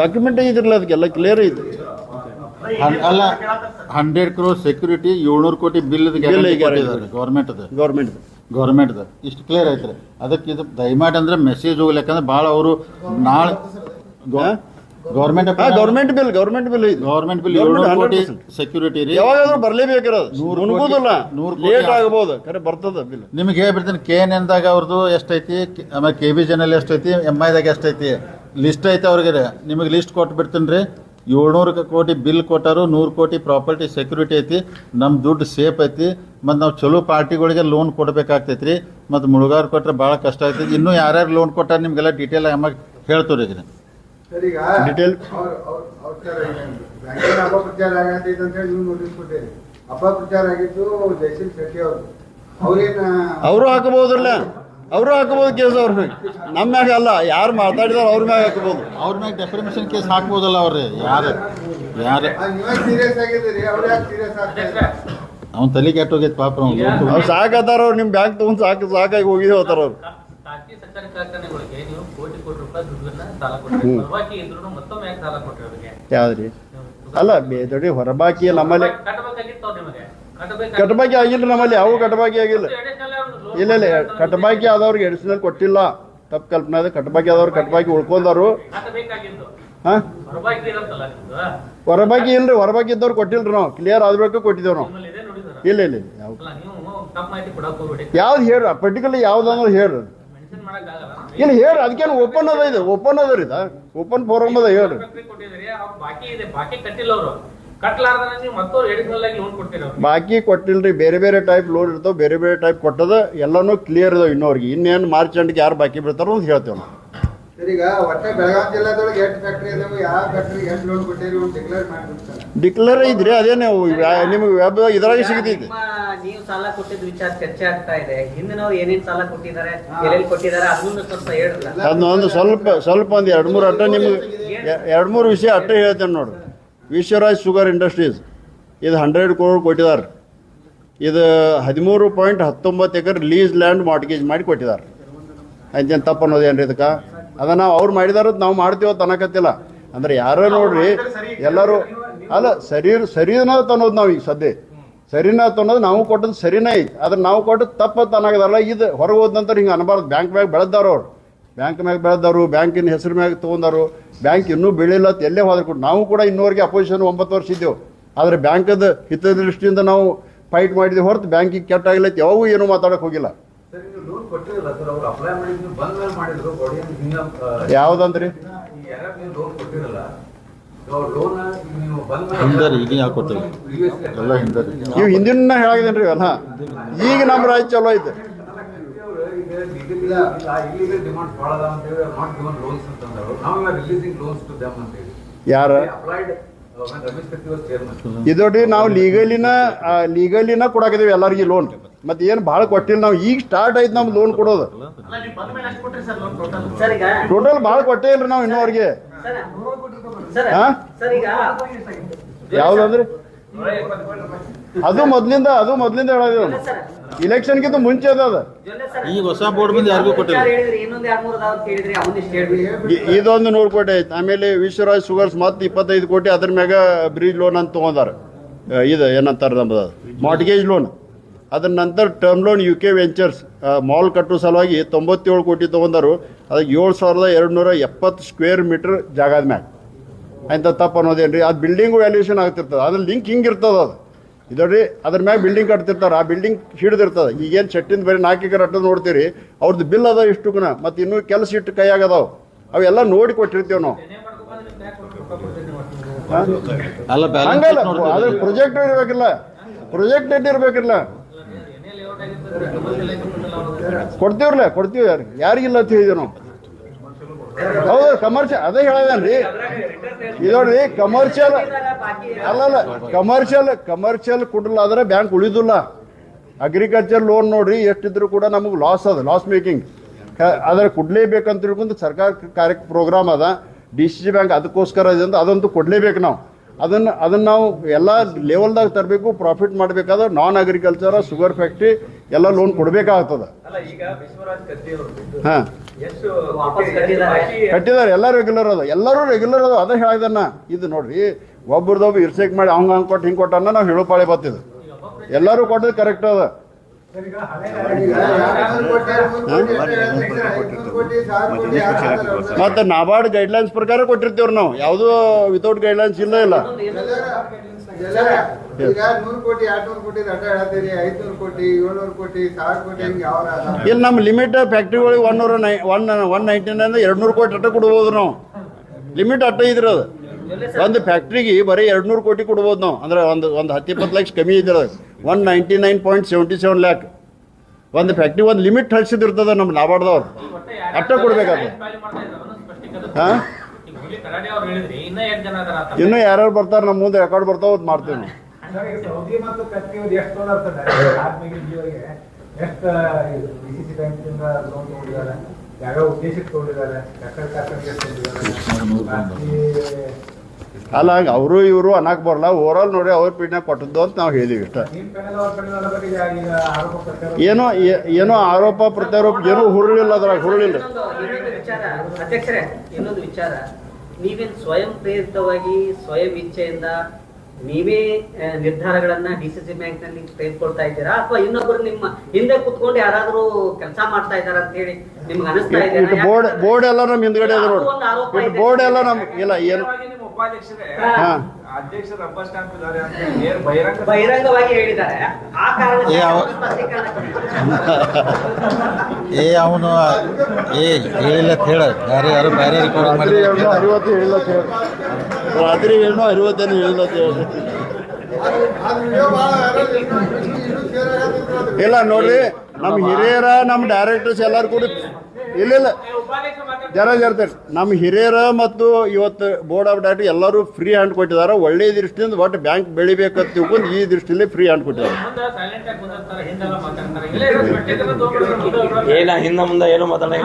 ಡಾಕ್ಯುಮೆಂಟ್ ಇದ್ರಲ್ಲ, ಅದಕ್ಕೆಲ್ಲ ಕ್ಲಿಯರ್ ಇದೆ. ಅಲ್ಲ 100 crore ಸೆಕ್ಯೂರಿಟಿ, 700 ಕೋಟಿ ಬಿಲ್ ಗೌರ್ಮೆಂಟ್ದು ಇಷ್ಟು ಕ್ಲಿಯರ್ ಐತ್ರಿ. ಅದಕ್ಕೆ ಇದು ದಯಮಾಡಿ ಅಂದ್ರೆ ಮೆಸೇಜ್ ಹೋಗ್ಲಿಕ್ಕಂದ್ರೆ ಭಾಳ ಅವರು ನಾಳೆ ಗೌರ್ಮೆಂಟ್ ಬಿಲ್ 700 ಕೋಟಿ ಸೆಕ್ಯೂರಿಟಿ ರೀ. ಯಾವಾಗಾದ್ರೂ ಬರ್ಲೇಬೇಕಿರೋದು, ಮುನ್ಗುದಿಲ್ಲ, ಲೇಟ್ ಆಗಬಹುದು, ಖರೆ ಬರ್ತದ ಬಿಲ್. ನಿಮ್ಗೆ ಹೇಳ್ಬಿಡ್ತೀನಿ, KNNದಾಗ ಅವ್ರದ್ದು ಎಷ್ಟೈತಿ, ಆಮೇಲೆ KBJನಲ್ಲಿ ಎಷ್ಟೈತಿ, MIದಾಗ ಎಷ್ಟೈತಿ ಲಿಸ್ಟ್ ಐತೆ ಅವ್ರಿಗೆ. ನಿಮಗೆ ಲಿಸ್ಟ್ ಕೊಟ್ಟು ಬಿಡ್ತೀನಿ ರೀ. 700 ಕೋಟಿ ಬಿಲ್ ಕೊಟ್ಟಾರು, 100 ಕೋಟಿ ಪ್ರಾಪರ್ಟಿ ಸೆಕ್ಯೂರಿಟಿ ಐತಿ. ನಮ್ಮ ದುಡ್ಡು ಸೇಫ್ ಐತಿ. ಮತ್ತು ನಾವು ಚಲೋ ಪಾರ್ಟಿಗಳಿಗೆ ಲೋನ್ ಕೊಡ್ಬೇಕಾಗ್ತೈತಿ ರೀ. ಮತ್ತು ಮುಳುಗಾರ ಕೊಟ್ಟರೆ ಭಾಳ ಕಷ್ಟ ಆಗ್ತೈತಿ. ಇನ್ನೂ ಯಾರ್ಯಾರು ಲೋನ್ ಕೊಟ್ಟಾರ ನಿಮಗೆಲ್ಲ ಡೀಟೇಲ್ ಆಗಿ ಹೇಳ್ತೀವಿ ರೀ. ಡಿಟೇಲ್ ಅಪಪ್ರಚಾರ ಆಗತ್ತೈತೆ ಅಂತ ಹೇಳಿ ನೀವು ನೋಟಿಸ್ ಕೊಟ್ಟಿರಿ. ಅಪಪ್ರಚಾರ ಆಗಿದ್ದು ಜಯಶೀಲ್ ಶೆಟ್ಟಿ ಅವರು ಹಾಕಬಹುದಲ್ಲ, ಅವರು ಹಾಕಬಹುದು ಕೇಸ್. ಅವ್ರ ಮ್ಯಾಗ ನಮ್ಮ ಮ್ಯಾಗ ಅಲ್ಲ, ಯಾರು ಮಾತಾಡಿದಾರ ಅವ್ರ ಮ್ಯಾಗ ಹಾಕಬಹುದು. ಅವ್ರ ಮ್ಯಾಗ ಡೆಫರ್ಮೇಷನ್ ಕೇಸ್ ಹಾಕ್ಬೋದಲ್ಲ ಅವ್ರಿ. ಯಾರು ಸೀರಿಯಸ್ ಆಗಿದ್ದೀರಿ, ಅವ್ರು ಯಾಕೆ ಸೀರಿಯಸ್ ಆಗ್ತಾರೆ? ಅವ್ನ ತಲೆ ಕೆಟ್ಟ ಹೋಗೈತೆ ಪಾಪ. ಅವ್ರು ಸಾಕತ್ತಾರ, ಅವ್ರು ನಿಮ್ಮ ಬ್ಯಾಂಕ್ ತಗೊಂಡು ಸಾಕಾಗಿ ಹೋಗಿದ್ದೆ ಹೋಗ್ತಾರ ಅವ್ರು. ಖಾಸಗಿ ಸಕ್ಕರೆ ಕಾರ್ಖಾನೆಗಳಿಗೆ ನೀವು ಕೋಟಿ ರೂಪಾಯಿ ದುಡ್ಡನ್ನ ಸಾಲ ಕೊಟ್ಟಿರಿ. ಹೊರಬಾಕಿ ಇದ್ರು ಮತ್ತೊಮ್ಮೆ ಯಾಕೆ ಸಾಲ ಕೊಟ್ಟಿರಿ ಅವ್ರಿಗೆ? ಯಾವ್ದ್ರಿ? ಅಲ್ಲ ಬೇದೊಡಿ ಹೊರಬಾಕಿ ನಮ್ಮಲ್ಲಿ ಕಟ್ಟಬೇಕಾಗಿತ್ತು ನಿಮಗೆ. ಕಟಬಾಕಿ ಆಗಿಲ್ಲ ನಮ್ಮಲ್ಲಿ, ಯಾವ ಕಟಬಾಕಿ ಆಗಿಲ್ಲ. ಇಲ್ಲ ಕಟಬಾಕಿ ಆದವ್ರಿಗೆ ಎಡಿಷನಲ್ ಕೊಟ್ಟಿಲ್ಲ. ತಪ್ಪು ಕಲ್ಪನೆ ಅದ. ಕಟಬಾಕಿ ಆದವ್ರು ಕಟಬಾಕಿ ಉಳ್ಕೊಂಡಾರು. ಹಾ ಹೊರಬಾಕಿ ಇಲ್ರಿ, ಹೊರಬಾಕಿ ಇದ್ದವ್ರು ಕೊಟ್ಟಿಲ್ರಿ. ನಾವು ಕ್ಲಿಯರ್ ಆದ್ಬೇಕು ಕೊಟ್ಟಿದ್ದೇವೆ ನಾವು. ಇಲ್ಲ ಯಾವ ಯಾವ್ದು ಹೇಳ್ರಿ, ಪರ್ಟಿಕ್ಯುಲರ್ ಯಾವ್ದಂದ್ರೆ ಹೇಳ್ರಿ. ಇಲ್ಲ ಹೇಳ್ರಿ, ಅದಕ್ಕೇನು ಓಪನ್ ಅದ, ಇದು ಓಪನ್ ಅದ ರೀ, ಓಪನ್ ಫೋರಮ್ ಅದ ಹೇಳ್ರಿ. ಬಾಕಿ ಕೊಟ್ಟಿಲ್ರಿ, ಬೇರೆ ಬೇರೆ ಟೈಪ್ ಲೋನ್ ಇರ್ತಾವ, ಬೇರೆ ಬೇರೆ ಟೈಪ್ ಕೊಟ್ಟದ ಎಲ್ಲಾನು ಕ್ಲಿಯರ್ ಇದಾವ ಇನ್ನೋರ್ಗೆ. ಇನ್ನೇನು ಮಾರ್ಚ್ ಎಂಟ್ಗೆ ಯಾರು ಬಾಕಿ ಬಿಡ್ತಾರೋ ಅಂತ ಹೇಳ್ತೇವೆ ನಾವು. ಈಗ ಒಟ್ಟೆ ಬೆಳಗಾವಿ ಜಿಲ್ಲಾದೊಳಗೆ ಎಷ್ಟು ಫ್ಯಾಕ್ಟ್ರಿ ಇದಾವೆ, ಯಾವ ಫ್ಯಾಕ್ಟ್ರಿಗೆ ಎಷ್ಟು ಲೋನ್ ಕೊಟ್ಟಿರಿ ಅಂತ ಡಿಕ್ಲೇರ್ ಮಾಡಿಬಿಡ್ತಾರೆ. ಡಿಕ್ಲೇರ್ ಇದ್ರಿ, ಅದೇನೇ ನಿಮ್ಗೆ ವೆಬ್ ಇದ್ರಾಗ ಸಿಗ್ತೈತಿ. ನೀವು ಸಾಲ ಕೊಟ್ಟಿದ್ದ ವಿಚಾರ ಚರ್ಚೆ ಆಗ್ತಾ ಇದೆ. ಹಿಂದಿನವ್ರು ಏನೇನ್ ಸಾಲ ಕೊಟ್ಟಿದ್ದಾರೆ, ಎಲ್ಲೆಲ್ಲಿ ಕೊಟ್ಟಿದ್ದಾರೆ ಅದನ್ನ ಸ್ವಲ್ಪ ಹೇಳಿರಲ್ಲ. ಅದನ್ನೊಂದು ಸ್ವಲ್ಪ ಒಂದು 2-3 ಅಟ್ಟ ನಿಮ್ಗೆ 2-3 ವಿಷಯ ಅಟ್ಟ ಹೇಳ್ತೇನೆ ನೋಡ್ರಿ. ವಿಶ್ವರಾಜ್ ಶುಗರ್ ಇಂಡಸ್ಟ್ರೀಸ್ ಇದು 100 crore ಕೊಟ್ಟಿದ್ದಾರೆ. ಇದು 13.19 ಎಕರೆ ಲೀಸ್ ಲ್ಯಾಂಡ್ ಮಾರ್ಟ್ಗೇಜ್ ಮಾಡಿ ಕೊಟ್ಟಿದ್ದಾರೆ. ಅಂತೇನು ತಪ್ಪು ಅನ್ನೋದೇನ್ರಿ ಇದಕ್ಕೆ? ಅದನ್ನು ಅವ್ರು ಮಾಡಿದಾರ ನಾವು ಮಾಡ್ತೀವೋ ಅನ್ನಕತ್ತಿಲ್ಲ. ಅಂದ್ರೆ ಯಾರೋ ನೋಡ್ರಿ ಎಲ್ಲರೂ ಅಲ್ಲ ಸರಿನ ಅನ್ನೋದು ನಾವು ಈಗ ಸದ್ಯ ಸರಿನಾ ಅನ್ನೋದು ನಾವು ಕೊಟ್ಟದ್ದು ಸರಿನೇ ಐತಿ. ಆದ್ರೆ ನಾವು ಕೊಟ್ಟದ್ದು ತಪ್ಪತ್ತು ಅನ್ನೋದಲ್ಲ. ಇದು ಹೊರಗೆ ಹೋದ ನಂತರ ಹಿಂಗೆ ಅನ್ನಬಾರ್ದು. ಬ್ಯಾಂಕ್ ಮ್ಯಾಗ ಬೆಳೆದವ್ರು ಅವ್ರು, ಬ್ಯಾಂಕ್ ಮ್ಯಾಗ ಬೆಳೆದವರು, ಬ್ಯಾಂಕಿನ ಹೆಸರು ಮ್ಯಾಗ ತೊಗೊಂಡಾರು. ಬ್ಯಾಂಕ್ ಇನ್ನೂ ಬೆಳಿಲ್ಲ ಅಂತ ಎಲ್ಲೇ ಹೋದ್ರೆ ಕೂಡ ನಾವು ಕೂಡ ಇನ್ನೂವರೆಗೆ ಅಪೋಸಿಷನ್ 9 ವರ್ಷ ಇದ್ದೆವು. ಆದರೆ ಬ್ಯಾಂಕದ ಹಿತದೃಷ್ಟಿಯಿಂದ ನಾವು ಫೈಟ್ ಮಾಡಿದ್ವಿ ಹೊರತು ಬ್ಯಾಂಕಿಗೆ ಕೆಟ್ಟಾಗಿಲ್ಲ ಯಾವಾಗೂ ಏನೂ ಮಾತಾಡೋಕೆ ಹೋಗಿಲ್ಲ. ಯಾವುದಂದ್ರಿ ಇವು ಹಿಂದಿನ ಹೇಳಾಗಿದ್ದೇನೆ ರೀ ಅಲ್ಲ. ಈಗ ನಮ್ಮ ರಾಜ್ಯ ಚಲೋ ಐತೆ. ಇಲ್ಲಿಗಲ್ ಡಿಮಾಂಡ್ ಭಾಳ ಅದ ಅಂತ ಹೇಳಿ ನಾಟ್ ಗಿವನ್ ಲೋನ್ಸ್ ಅಂತಂದ್ರು. ನಾವು ರಿಲೀಸಿಂಗ್ ಲೋನ್ಸ್ ಟು ದಮ್ ಅಂತ ಹೇಳಿ ಯಾರ applied Ramesh Katti was chairman. ಇದೋಡಿ ನಾವು ಲೀಗಲಿನ ಕೊಡಾಕಿದೀವಿ ಎಲ್ಲರಿಗೂ ಲೋನ್. ಮತ್ತೆ ಏನು ಭಾಳ ಕೊಟ್ಟಿಲ್ಲ, ನಾವು ಈಗ ಸ್ಟಾರ್ಟ್ ಆಯ್ತು ನಮ್ದು ಲೋನ್ ಕೊಡೋದು. ಅಲ್ಲ ನೀವು ಬಂದ ಮೇಲೆ ಎಷ್ಟು ಕೊಟ್ರಿ ಸರ್ ಲೋನ್ ಟೋಟಲ್? ಸರ್ ಈಗ ಟೋಟಲ್ ಭಾಳ ಕೊಟ್ಟೇ ಇಲ್ರಿ ನಾವು ಇನ್ನೂವರೆಗೆ. ಸರ್ ಹಾ? ಸರ್ ಈಗ ಯಾವ್ದಂದ್ರೆ ಅದು ಮೊದ್ಲಿಂದ ಹೇಳೋದು, ಇಲೆಕ್ಷನ್ಗಿಂತ ಮುಂಚೆ ಅದು. ಈಗ ಹೊಸ ಬೋರ್ಡ್ ಬಂದು ಯಾರಿಗೂ ಕೊಟ್ಟಿಲ್ಲ. ಹೇಳಿದ್ರಿ ಇನ್ನೊಂದು 2-3 ಅದಾವ ಅಂತ ಹೇಳಿದ್ರಿ, ಅವನಿಷ್ಟು ಹೇಳ್ಬಿಡಿ. ಇದೊಂದು 100 ಕೋಟಿ ಐತೆ. ಆಮೇಲೆ ವಿಶ್ವರಾಜ್ ಶುಗರ್ಸ್ ಮತ್ತೆ 25 ಕೋಟಿ ಅದ್ರ ಮ್ಯಾಗ ಬ್ರಿಡ್ಜ್ ಲೋನ್ ಅಂತ ತೊಗೊಂಡಾರ. ಇದು ಏನಂತಾರೆ ನಮ್ಮದು ಮಾರ್ಟ್ಗೇಜ್ ಲೋನ್. ಅದ್ರ ನಂತರ term loan UK ventures mall ಕಟ್ಟೋ ಸಲುವಾಗಿ 97 ಕೋಟಿ ತೊಗೊಂಡಾರು. ಅದಕ್ಕೆ 7270 ಸ್ಕ್ವೇರ್ ಮೀಟರ್ ಜಾಗದ ಮ್ಯಾಗ. ಅಂತ ತಪ್ಪು ಅನ್ನೋದೇನ್ರಿ, ಅದು ಬಿಲ್ಡಿಂಗು ವ್ಯಾಲ್ಯೂಷನ್ ಆಗ್ತಿರ್ತದೆ. ಅದ್ರ ಲಿಂಕ್ ಹಿಂಗೆ ಇರ್ತದೆ. ಅದು ಇದರಿ ಅದ್ರ ಮ್ಯಾಗ ಬಿಲ್ಡಿಂಗ್ ಕಟ್ತಿರ್ತಾರೆ, ಆ ಬಿಲ್ಡಿಂಗ್ ಹಿಡಿದಿರ್ತದೆ. ಈಗೇನು ಚಟ್ಟಿಂದ ಬರೀ 4 ಎಕರೆ ಅಟ್ಟ ನೋಡ್ತೀರಿ, ಅವ್ರದ್ದು ಬಿಲ್ ಅದ ಇಷ್ಟುಕನ, ಮತ್ತು ಇನ್ನೂ ಕೆಲಸ ಇಟ್ಟು ಕೈಯಾಗದಾವ, ಅವೆಲ್ಲ ನೋಡಿ ಕೊಟ್ಟಿರ್ತೀವಿ ನಾವು. ಅಲ್ಲ ಹಂಗಲ್ಲ, ಬ್ಯಾಲೆನ್ಸ್ ಅದ್ರ ಪ್ರೊಜೆಕ್ಟ್ ಇರಬೇಕಿಲ್ಲ, ಪ್ರೊಜೆಕ್ಟ್ ಇರಬೇಕಿಲ್ಲ. ಕೊಡ್ತೀವಿ ಯಾರಿಗಿಲ್ಲ ಅಂತ ಹೇಳಿದ್ವಿ ನಾವು. ಹೌದು, ಕಮರ್ಷಿಯಲ್ ಅದೇ ಹೇಳೋದೇನ್ರಿ. ಇದೋಡ್ರಿ ಕಮರ್ಷಿಯಲ್ ಅಲ್ಲಲ್ಲ, ಕಮರ್ಷಿಯಲ್ ಕೊಡಲಾದ್ರೆ ಬ್ಯಾಂಕ್ ಉಳಿದಿಲ್ಲ. ಅಗ್ರಿಕಲ್ಚರ್ ಲೋನ್ ನೋಡ್ರಿ ಎಷ್ಟಿದ್ರು ಕೂಡ ನಮಗೆ ಲಾಸ್ ಅದ, ಲಾಸ್ ಮೇಕಿಂಗ್. ಅದ್ರ ಕೊಡ್ಲೇಬೇಕಂತ ತಿಳ್ಕೊಂಡು ಸರ್ಕಾರ ಪ್ರೋಗ್ರಾಮ್ ಅದ. DCC ಬ್ಯಾಂಕ್ ಅದಕ್ಕೋಸ್ಕರ ಇದೆ, ಅದಂತೂ ಕೊಡ್ಲೇಬೇಕು ನಾವು. ಅದನ್ನು ನಾವು ಎಲ್ಲ ಲೆವೆಲ್ದಾಗ ತರಬೇಕು. ಪ್ರಾಫಿಟ್ ಮಾಡಬೇಕಾದ್ರೆ ನಾನ್ ಅಗ್ರಿಕಲ್ಚರ್, ಶುಗರ್ ಫ್ಯಾಕ್ಟ್ರಿ ಎಲ್ಲ ಲೋನ್ ಕೊಡಬೇಕಾಗ್ತದೆ. ಹಾಂ, ಕಟ್ಟಿದ್ದಾರೆ ಎಲ್ಲ ರೆಗ್ಯುಲರ್ ಅದ, ಎಲ್ಲರೂ ರೆಗ್ಯುಲರ್ ಅದ. ಅದೇ ಹೇಳಿದನ್ನ ಇದು ನೋಡ್ರಿ, ಒಬ್ರದೊಬ್ಬ ಇರ್ಸೆಕ್ ಮಾಡಿ ಹಂಗೆ ಕೊಟ್ಟು ಹಿಂಗೆ ಕೊಟ್ಟು ಅನ್ನೋ ನಾವು ಹೇಳೋ ಪಾಳೆ ಬರ್ತಿದ್ದು. ಎಲ್ಲರೂ ಕೊಟ್ಟದ್ದು ಕರೆಕ್ಟ್ ಅದ. ಮತ್ತೆ ನಾಬಾರ್ಡ್ ಗೈಡ್ಲೈನ್ಸ್ ಪ್ರಕಾರ ಕೊಟ್ಟಿರ್ತೀವ್ರಿ ನಾವು, ಯಾವುದೂ ವಿತೌಟ್ ಗೈಡ್ಲೈನ್ಸ್ ಇಲ್ಲ. ಈಗ 100 ಕೋಟಿ 200 ಕೋಟಿ ಅಡ್ಡ ಹೇಳತ್ತೀರಿ, 500 ಕೋಟಿ 700 ಕೋಟಿ 1000 ಕೋಟಿ ಹಿಂಗೆ ಯಾವ ಇಲ್ಲಿ ನಮ್ಮ ಲಿಮಿಟ್ ಫ್ಯಾಕ್ಟ್ರಿಗಳಿಗೆ 199 200 ಕೋಟಿ ಅಟ್ಟ ಕೊಡ್ಬೋದು ನಾವು. ಲಿಮಿಟ್ ಅಟ್ಟ ಇದ್ರೆ ಅದು ಒಂದು ಫ್ಯಾಕ್ಟ್ರಿಗೆ ಬರೀ 200 ಕೋಟಿ ಕೊಡ್ಬೋದು ನಾವು. ಅಂದ್ರೆ ಒಂದು 10-20 ಲಕ್ಷ ಕಮ್ಮಿ ಇದ್ರೆ 199.77 ಲ್ಯಾಕ್ ಒಂದು ಫ್ಯಾಕ್ಟ್ರಿ ಒಂದು ಲಿಮಿಟ್ ಹಳ್ಸಿದಿರ್ತದೆ ನಮ್ಮ ನಾಬಾರ್ದವ್ರು, ಅಟ್ಟ ಕೊಡ್ಬೇಕಾದ್ರೆ. ಹಾಂ, ಇನ್ನೂ ಯಾರ್ಯಾರು ಬರ್ತಾರೆ ನಮ್ಮ ಮುಂದೆ ರೆಕಾರ್ಡ್ ಬರ್ತಾವ ಅದು ಮಾಡ್ತೀವಿ ನಾವು. ಸೌದಿ ಮತ್ತು ಕತ್ತಿ ಎಷ್ಟು ತೊಗೊಂಡಿರ್ತಾರೆ, ಆದ್ಮೇಲೆ ಎಷ್ಟು DCC ಬ್ಯಾಂಕಿಂದ ಲೋನ್ ತಗೊಂಡಿದ್ದಾರೆ, ಯಾವ ಉದ್ದೇಶಕ್ಕೆ ತಗೊಂಡಿದ್ದಾರೆ, ಅಲ್ಲ ಹಂಗೆ ಅವರು ಇವರು ಅನ್ನಕ್ಕೆ ಬರಲ್ಲ. ಓವರಾಲ್ ನೋಡಿ ಅವ್ರ ಪೀಡ್ನಾಗ ಕೊಟ್ಟದ್ದು ಅಂತ ನಾವು ಹೇಳಿದೀವಿ ಇಷ್ಟ. ಏನೋ ಆರೋಪ ಪ್ರತ್ಯಾರೋಪ ಏನೂ ಹುರುಳಿಲ್ಲ, ಅದ್ರಾಗ ಹುರುಳಿಲ್ಲ. ಇನ್ನೊಂದು ವಿಚಾರ ಅಧ್ಯಕ್ಷರೇ, ಇನ್ನೊಂದು ವಿಚಾರ, ನೀವೇನು ಸ್ವಯಂ ಪ್ರೇರಿತವಾಗಿ ಸ್ವಯಂ ಇಚ್ಛೆಯಿಂದ ನೀವೇ ನಿರ್ಧಾರಗಳನ್ನ DCC ಬ್ಯಾಂಕ್ ನಲ್ಲಿ ತೆಗೆದುಕೊಳ್ತಾ ಇದ್ದೀರಾ, ಅಥವಾ ಇನ್ನೊಬ್ಬರು ನಿಮ್ಮ ಹಿಂದೆ ಕುತ್ಕೊಂಡು ಯಾರಾದ್ರೂ ಕೆಲಸ ಮಾಡ್ತಾ ಇದಾರ ಅಂತ ಹೇಳಿ ನಿಮ್ಗೆ ಅನಿಸ್ತಾ ಇದೆ? ಬೋರ್ಡ್ ಎಲ್ಲ ನಮ್ಮ ಹಿಂದ್ಗಡೆ ಅದ ನೋಡಿ, ಬೋರ್ಡ್ ಎಲ್ಲ ನಮ್ ಇಲ್ಲ ಏನು ಅಧ್ಯಕ್ಷರು ರಬ್ಬರ್ ಸ್ಟಾಂಪ್ ಇದ್ದಾರೆ ಅಂತ ಬಹಿರಂಗವಾಗಿ ಹೇಳಿದ್ದಾರೆ. ಆ ಕಾರಣಕ್ಕೆ ಅವನು ಹೇಳಿಲ್ಲ ಅಂತ ಹೇಳ, ಯಾರು ಬೇರೆ ರೆಕಾರ್ಡ್ ಮಾಡಿ 60 ಹೇಳಿಲ್ಲ ಅಂತ ಹೇಳಿ, ರಾತ್ರಿ ಏನೋ 60 ಹೇಳಿಲ್ಲ ಅಂತ ಹೇಳಿ. ಇಲ್ಲ ನೋಡ್ರಿ, ನಮ್ಮ ಹಿರಿಯರ ನಮ್ಮ ಡೈರೆಕ್ಟರ್ಸ್ ಎಲ್ಲರೂ ಕೂಡ ಇಲ್ಲ ಜರ್ತಾರೆ. ನಮ್ಮ ಹಿರಿಯರ ಮತ್ತು ಇವತ್ತು ಬೋರ್ಡ್ ಆಫ್ ಡೈರೆಕ್ಟರ್ ಎಲ್ಲರೂ ಫ್ರೀ ಹ್ಯಾಂಡ್ ಕೊಟ್ಟಿದ್ದಾರೆ. ಒಳ್ಳೆ ದೃಷ್ಟಿಯಿಂದ ಒಟ್ಟು ಬ್ಯಾಂಕ್ ಬೆಳಿಬೇಕಂತ ತಿಳ್ಕೊಂಡು ಈ ದೃಷ್ಟಿಯಲ್ಲಿ ಫ್ರೀ ಹ್ಯಾಂಡ್ ಕೊಟ್ಟಿದ್ದಾರೆ. ಏನ ಹಿಂದ ಮುಂದೆ ಏನು ಮಾತಾಡ್ತೀನಿ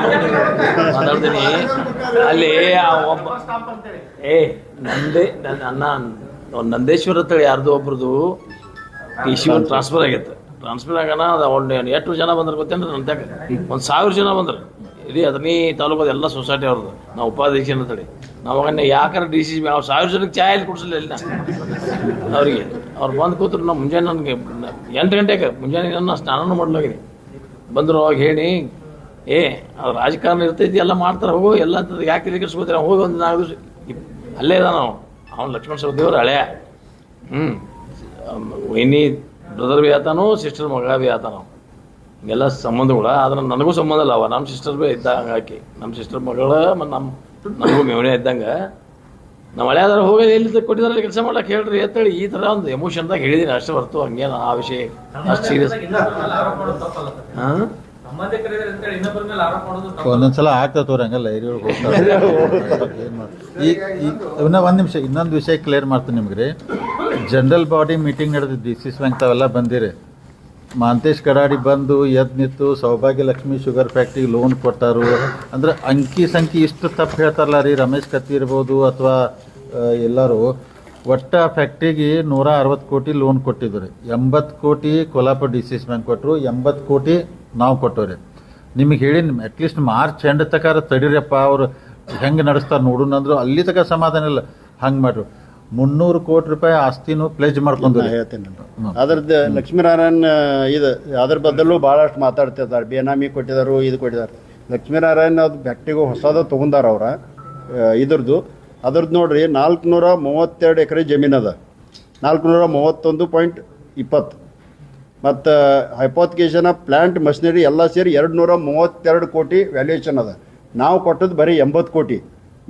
ಅಲ್ಲಿ ಒಬ್ಬ ನಂದೇಶ್ವರ ಅಂತೇಳಿ ಯಾರ್ದು ಒಬ್ರದ್ದು TC ಟ್ರಾನ್ಸ್ಫರ್ ಆಗೈತೆ. ಟ್ರಾನ್ಸ್ಫರ್ ಆಗೋಣ ಒಂದು ಎಷ್ಟು ಜನ ಬಂದ್ರೆ ಗೊತ್ತೇನ್ರಿ, ನಂತಾಗ 1000 ಜನ ಬಂದ್ರೆ. ಇಡೀ ಅದನ್ನೇ ತಾಲೂಕದ ಎಲ್ಲ ಸೊಸೈಟಿ ಅವ್ರದ್ದು. ನಾವು ಉಪಾಧ್ಯಕ್ಷ ಅಂತೇಳಿ ನಾವಾಗ ಯಾಕಂದ್ರೆ DCC ಅವ್ರು 1000 ಜನಕ್ಕೆ ಚಾಯ್ ಅಲ್ಲಿ ಕುಡಿಸಲಿಲ್ಲ ಇಲ್ಲ ಅವರಿಗೆ. ಅವ್ರು ಬಂದು ಕೂತ್ರು. ನಾವು ಮುಂಜಾನೆ ನನಗೆ 8 ಗಂಟೆಗೆ ಮುಂಜಾನೆ ನನ್ನ ಸ್ನಾನ ಮಾಡ್ಲಾಗಿದೆ. ಬಂದರು ಅವಾಗ ಹೇಳಿ, ಅದು ರಾಜಕಾರಣ ಇರ್ತೈತಿ, ಎಲ್ಲ ಮಾಡ್ತಾರೆ, ಹೋಗೋ ಎಲ್ಲ ಅಂತದ್ದು ಯಾಕೆ ಕೆಡಿಸ್ಕೋತೀರ, ಹೋಗಿ ಒಂದು 4 ದಿವಸ ಅಲ್ಲೇ ಇದ. ನಾವು ಅವ್ನು ಲಕ್ಷ್ಮಣ ಸವದಿಯವ್ರು ಹಳೆಯ ವೈನಿ ಬ್ರದರ್ ಭೀ ಆತಾನು, ಸಿಸ್ಟರ್ ಮಗ ಭೀ ಆತಾನು, ಹಿಂಗೆಲ್ಲ ಸಂಬಂಧಗಳು. ಆದ್ರೆ ನನಗೂ ಸಂಬಂಧ ಇಲ್ಲ. ಅವ ನಮ್ಮ ಸಿಸ್ಟರ್ ಭೀ ಇದ್ದಂಗೆ ಹಾಕಿ, ನಮ್ಮ ಸಿಸ್ಟರ್ ಮಗಳ ಮತ್ತು ನಮಗೂ ಮೇವಣೆ ಇದ್ದಂಗೆ. ನಾವು ಹಳೆಯಾದ್ರೆ ಹೋಗಿ ಎಲ್ಲಿ ಕೊಟ್ಟಿದ್ದಾರೆ ಕೆಲಸ ಮಾಡ್ಲಿಕ್ಕೆ ಹೇಳ್ರಿ ಅಂತೇಳಿ ಈ ಥರ ಒಂದು ಎಮೋಷನ್ದಾಗ ಹೇಳಿದ್ದೀನಿ ಅಷ್ಟೇ ಹೊರತು ಹಂಗೇನು ಆ ವಿಷಯ ಅಷ್ಟು ಸೀರಿಯಸ್. ಹಾಂ, ಸಂಬಂಧಿಕರಿದ್ದಾರೆ ಅಂತೇಳಿ ಇನ್ನೊಬ್ಬರ ಮೇಲೆ ಆರೋಪ ಮಾಡೋದು ತಪ್ಪು. ಒಂದೊಂದ್ಸಲ ಆಗ್ತಾ ತೋರಿ ಹಂಗಲ್ಲ ಏರಿ ಒಳಗೆ ಹೋಗ್ತಾರೆ ಏನು ಮಾಡಿ ಇನ್ನೂ ಒಂದು ನಿಮಿಷ ಇನ್ನೊಂದು ವಿಷಯ ಕ್ಲಿಯರ್ ಮಾಡ್ತೀನಿ ನಿಮ್ಗೆ ರೀ. ಜನರಲ್ ಬಾಡಿ ಮೀಟಿಂಗ್ ನಡೆದು DCC ಬ್ಯಾಂಕ್ ತಾವೆಲ್ಲ ಬಂದಿರಿ. ಮಾಂತೇಶ್ ಕಡಾಡಿ ಬಂದು ಎದ್ದು ನಿಂತು ಸೌಭಾಗ್ಯ ಲಕ್ಷ್ಮಿ ಶುಗರ್ ಫ್ಯಾಕ್ಟ್ರಿಗೆ ಲೋನ್ ಕೊಟ್ಟಾರು ಅಂದ್ರೆ ಅಂಕಿ ಸಂಖ್ಯೆ ಇಷ್ಟು ತಪ್ಪು ಹೇಳ್ತಾರಲ್ಲ ರೀ. ರಮೇಶ್ ಕತ್ತಿ ಇರ್ಬೋದು ಅಥವಾ ಎಲ್ಲರೂ ಒಟ್ಟ ಫ್ಯಾಕ್ಟ್ರಿಗೆ 160 ಕೋಟಿ ಲೋನ್ ಕೊಟ್ಟಿದ್ರು. 80 ಕೋಟಿ ಕೋಲ್ಹಾಪುರ DCC ಬ್ಯಾಂಕ್ ಕೊಟ್ಟರು, 80 ಕೋಟಿ ನಾವು ಕೊಟ್ಟವ್ರಿ. ನಿಮಗೆ ಹೇಳಿ ಅಟ್ಲೀಸ್ಟ್ ಮಾರ್ಚ್ ಎಂಡ್ ತಕಾರ ತಡೀರಪ್ಪ ಅವ್ರು ಹೆಂಗೆ ನಡೆಸ್ತಾರೆ ನೋಡೋಣ ಅಂದ್ರು ಅಲ್ಲಿ ತನಕ ಸಮಾಧಾನ ಇಲ್ಲ. ಹಂಗೆ ಮಾಡ್ರು 300 ಕೋಟಿ ರೂಪಾಯಿ ಆಸ್ತಿನೂ ಪ್ಲೇಜ್ ಮಾಡ್ಕೊಂಡ್ರಿ. ಹೇಳ್ತೇನೆ ಅದ್ರದ್ದು ಲಕ್ಷ್ಮೀನಾರಾಯಣ್ ಇದು ಅದ್ರ ಬದಲು ಭಾಳಷ್ಟು ಮಾತಾಡ್ತಿರ್ತಾರೆ. ಬೇನಾಮಿ ಕೊಟ್ಟಿದ್ದಾರೆ, ಇದು ಕೊಟ್ಟಿದ್ದಾರೆ. ಲಕ್ಷ್ಮೀನಾರಾಯಣ್ ಅದು ಫ್ಯಾಕ್ಟ್ರಿಗೂ ಹೊಸದು ತೊಗೊಂಡಾರ ಅವ್ರ ಇದ್ರದ್ದು. ಅದ್ರದ್ದು ನೋಡ್ರಿ 432 ಎಕರೆ ಜಮೀನು ಅದ, 431.20 ಮತ್ತು ಹೈಪೋಥಿಕೇಶನ್ ಆಫ್ ಪ್ಲ್ಯಾಂಟ್ ಮಷಿನರಿ ಎಲ್ಲ ಸೇರಿ 232 ಕೋಟಿ ವ್ಯಾಲ್ಯೂಯೇಷನ್ ಅದ. ನಾವು ಕೊಟ್ಟದ್ದು ಬರೀ 80 ಕೋಟಿ.